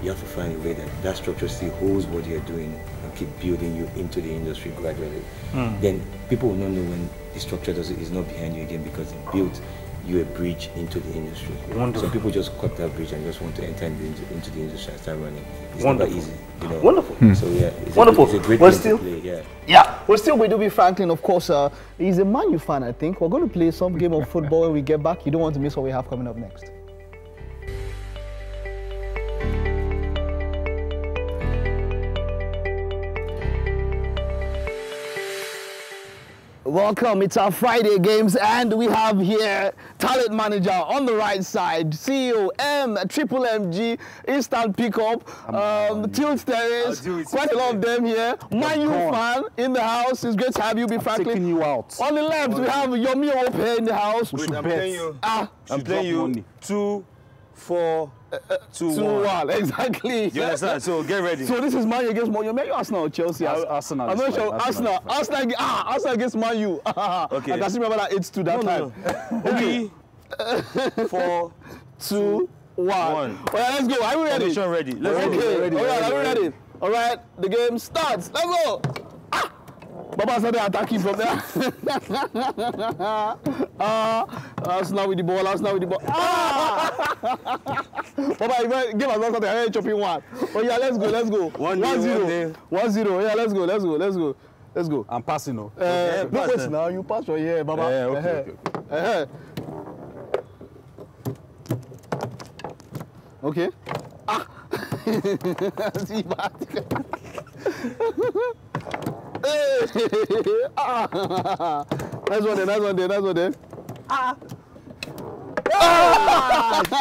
You have to find a way that structure still holds what you're doing and keep building you into the industry gradually. Then people will not know when the structure is not behind you again because it built you a bridge into the industry. Wonderful. So people just cut that bridge and just want to enter into the industry and start running. It's never easy, you know. Wonderful. So yeah, it's a great game to play, We're still with Dubie Franklin, of course. He's a Man U fan, I think. We're going to play some game of football when we get back. You don't want to miss what we have coming up next. Welcome, it's our Friday games, and we have here talent manager on the right side, CEO Triple MG, Instant Pickup, Tilt Terrace, quite a lot of them here. Manu fan in the house, it's great to have you, be frankly. Taking you out. On the left, we have Yomi Ope in the house. Wait, I'm playing you 2, 4, 2, 1. Exactly. You understand? So get ready. So this is Man U against Man U. Man U, Arsenal or Chelsea? Arsenal. I'm not sure. Arsenal against Man U. Okay. I can still remember that 8-2 that time. Okay. 4, 2, 1. All right, let's go. Are we ready? Formation ready. Let's go. All right, are we ready? All right, the game starts. Let's go. Baba started attacking from there. Arsenal with the ball. Arsenal with the ball. Baba, give us something. I'm chopping one. Oh yeah, let's go. Let's go. 1-0. 1-0. Yeah, let's go. Let's go. Let's go. Let's go. I'm passing now. No, wait now. You pass right here, Baba. Okay. See, nice one there, nice one there, nice one there.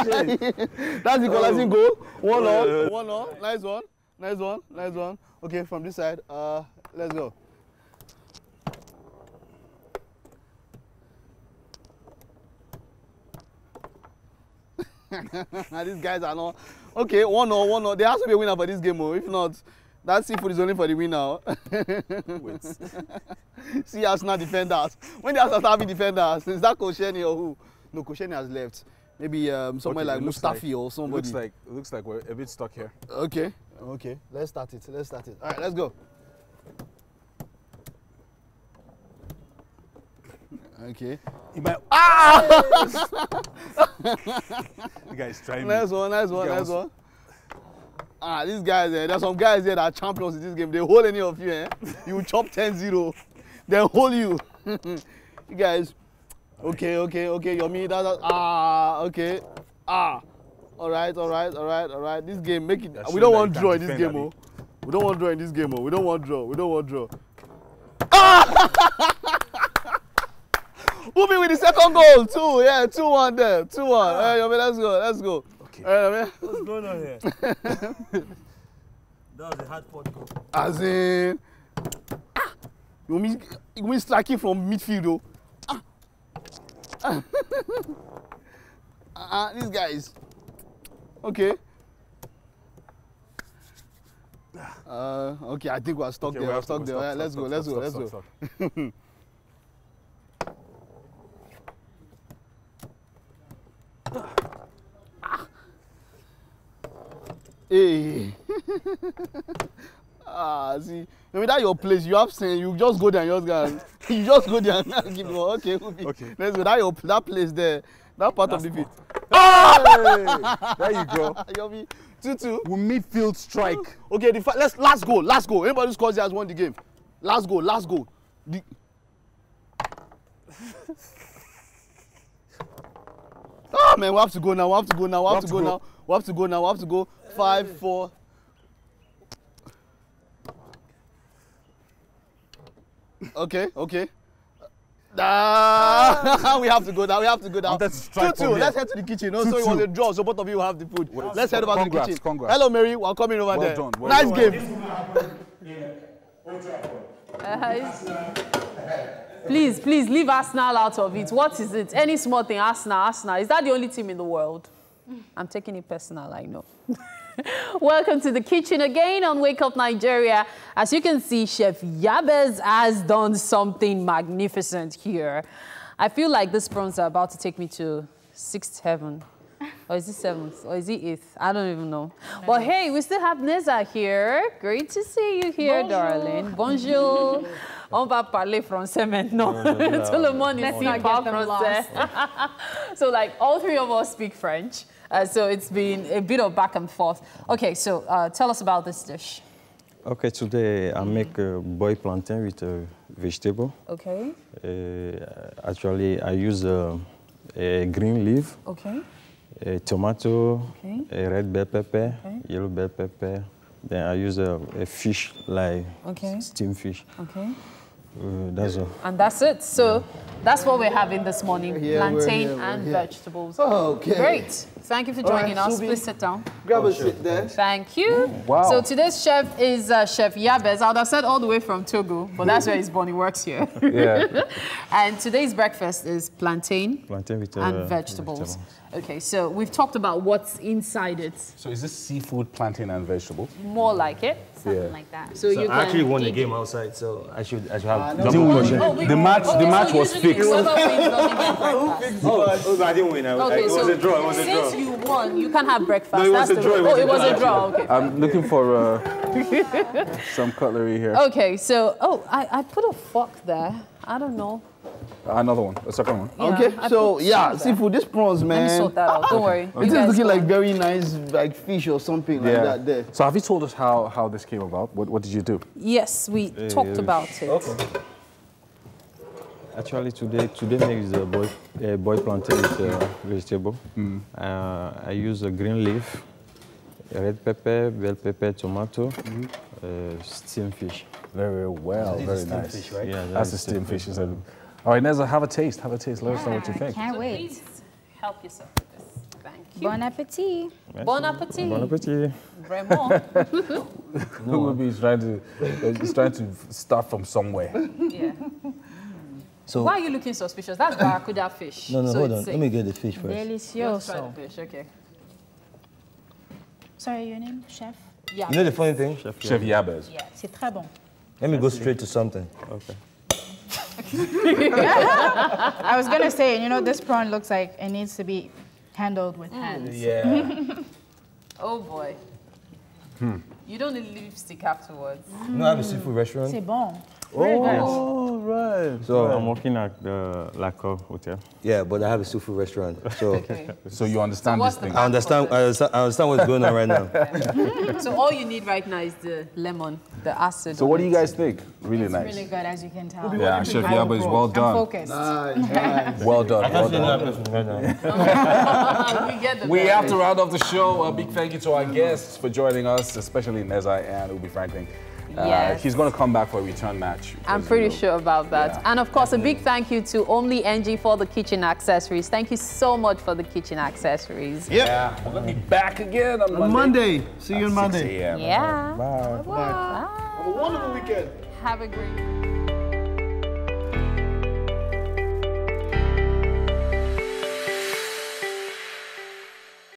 Shit. That's the equalizing goal. 1-0, 1-0. Nice one, nice one, nice one. Okay, from this side, let's go. These guys are not. Okay, 1-0, 1-0. There has to be a winner for this game, if not. That seafood is only for the winner. See Arsenal defenders. When the Arsenal having defenders, is that Koscielny or who? No, Koscielny has left. Maybe somewhere like Mustafi or somebody. It looks like we're a bit stuck here. Okay, okay. Let's start it. Let's start it. All right, let's go. Okay. The guy's trying. Nice one, nice one, nice one. These guys, there's some guys here that are champions in this game. They hold any of you, you chop 10-0. They'll hold you. You guys, okay, Yomi, okay. All right. This game, make it. We don't want draw in this game, We don't want draw in this game, We don't want draw. Who be with the second goal? 2, yeah, 2-1 there. 2-1. Yomi, let's go. What's going on here? That was a hard fought goal. As in, you mean striking from midfield, though. These guys. Okay. Okay, I think we're stuck there. We're stuck there. Let's go. Hey. See, I mean, that's your place. You have saying you just go there and you just go there and give more. Okay. Let's go. That place there, that part of the field. Hey! There you go. 2-2. We midfield strike. Okay, last goal. Anybody who scores here has won the game. Last goal. Man, we have to go now. We have to go. 5, 4. Okay. We have to go now. 2-2. Let's head to the kitchen. So it was a draw, so both of you have the food. Let's head over to the kitchen. Congrats. Hello, Mary. We're coming over there. Done. Nice game. Please leave Arsenal out of it. What is it? Any small thing, Arsenal. Is that the only team in the world? I'm taking it personal, I know. Welcome to the kitchen again on Wake Up Nigeria. As you can see, Chef Yabez has done something magnificent here. I feel like these prawns are about to take me to 6th heaven. Or is it 7th? Or is it 8th? I don't even know. But hey, we still have Neza here. Great to see you here, bonjour. Darling. Bonjour. On va parler français maintenant. Tout le monde ici parle français. So like all three of us speak French. So it's been a bit of back and forth. Okay, so tell us about this dish. Okay, today I make boy plantain with vegetable. Okay. Actually, I use a green leaf. Okay. A tomato, okay. A red bell pepper, okay. Yellow bell pepper. Then I use a fish, like steamed fish. Okay. That's all. And that's it. So that's what we're having this morning, here, plantain we're and here. vegetables. Okay. Great. Thank you for joining us. Subi, Please sit down. Grab a seat there. Thank you. Wow. So today's chef is Chef Yabez. I would have said all the way from Togo, but that's where he's born. He works here. Yeah. And today's breakfast is plantain With and vegetables. Okay, so we've talked about what's inside it. So is this seafood, plantain, and vegetables? More like it. Yeah. Like that. So you I actually can won the eat game outside, so I should have no. double portion. The match was fixed. Whoever wins doesn't get breakfast. Oh, I didn't win. Okay, it was so a draw. It was a draw. since you won, you can have breakfast. No, it was That's a draw. Oh, it was a draw. Okay. I'm looking for some cutlery here. Okay, so I put a fork there. I don't know. Another one, a second one. Yeah, Okay, I so put yeah, some there. seafood, this prawns, Let me man. sort that out. Don't worry. It You is guys looking go like on. very nice, like fish or something like that there. So have you told us how this came about? What did you do? Yes, we talked about it. Okay. Actually, today makes the boiled plantain with vegetable. I use a green leaf, red pepper, bell pepper, tomato, steamed fish. Very well, very nice. Fish, right? Yeah, that's the steamed fish. All right, Neza, have a taste. Have a taste. Let us know what you think. Can't wait. Please help yourself with this. Thank you. Bon appetit. Bon appetit. Bon appetit. Vraiment. Who would be trying to start from somewhere? Yeah. So Why are you looking suspicious? That's barracuda fish. no, so hold it's on. safe. Let me get the fish first. Let's try the fish. Okay. Sorry, your name, chef? Yeah. You know the funny thing? Chef Yabez. Yeah, c'est très bon. Let me go straight to something. Okay. I was gonna say, you know, this prawn looks like it needs to be handled with hands. Yeah. Oh boy. You don't need lipstick afterwards. No, I have a seafood restaurant. C'est bon. Very nice. Oh, right. So I'm working at the Laco Hotel. Yeah, but I have a seafood restaurant. So Okay. So you understand what's this the thing? I understand what's going on right now. So all you need right now is the lemon, the acid. So what do you guys think? Really nice. Really good, as you can tell. Yeah, Chef Yabez, well I'm done. focused. Well done. I Well can't feel done. that right now. We get the We message. have to round off the show. A big thank you to our guests for joining us, especially Neza and Ubi Franklin. Yes. He's going to come back for a return match. I'm pretty sure about that. And of course, a big thank you to Only NG for the kitchen accessories. Thank you so much for the kitchen accessories. Yeah, we're going to be back again on Monday. See you on at 6 Monday. a.m. Yeah. Bye. Bye. Have a wonderful weekend. Have a great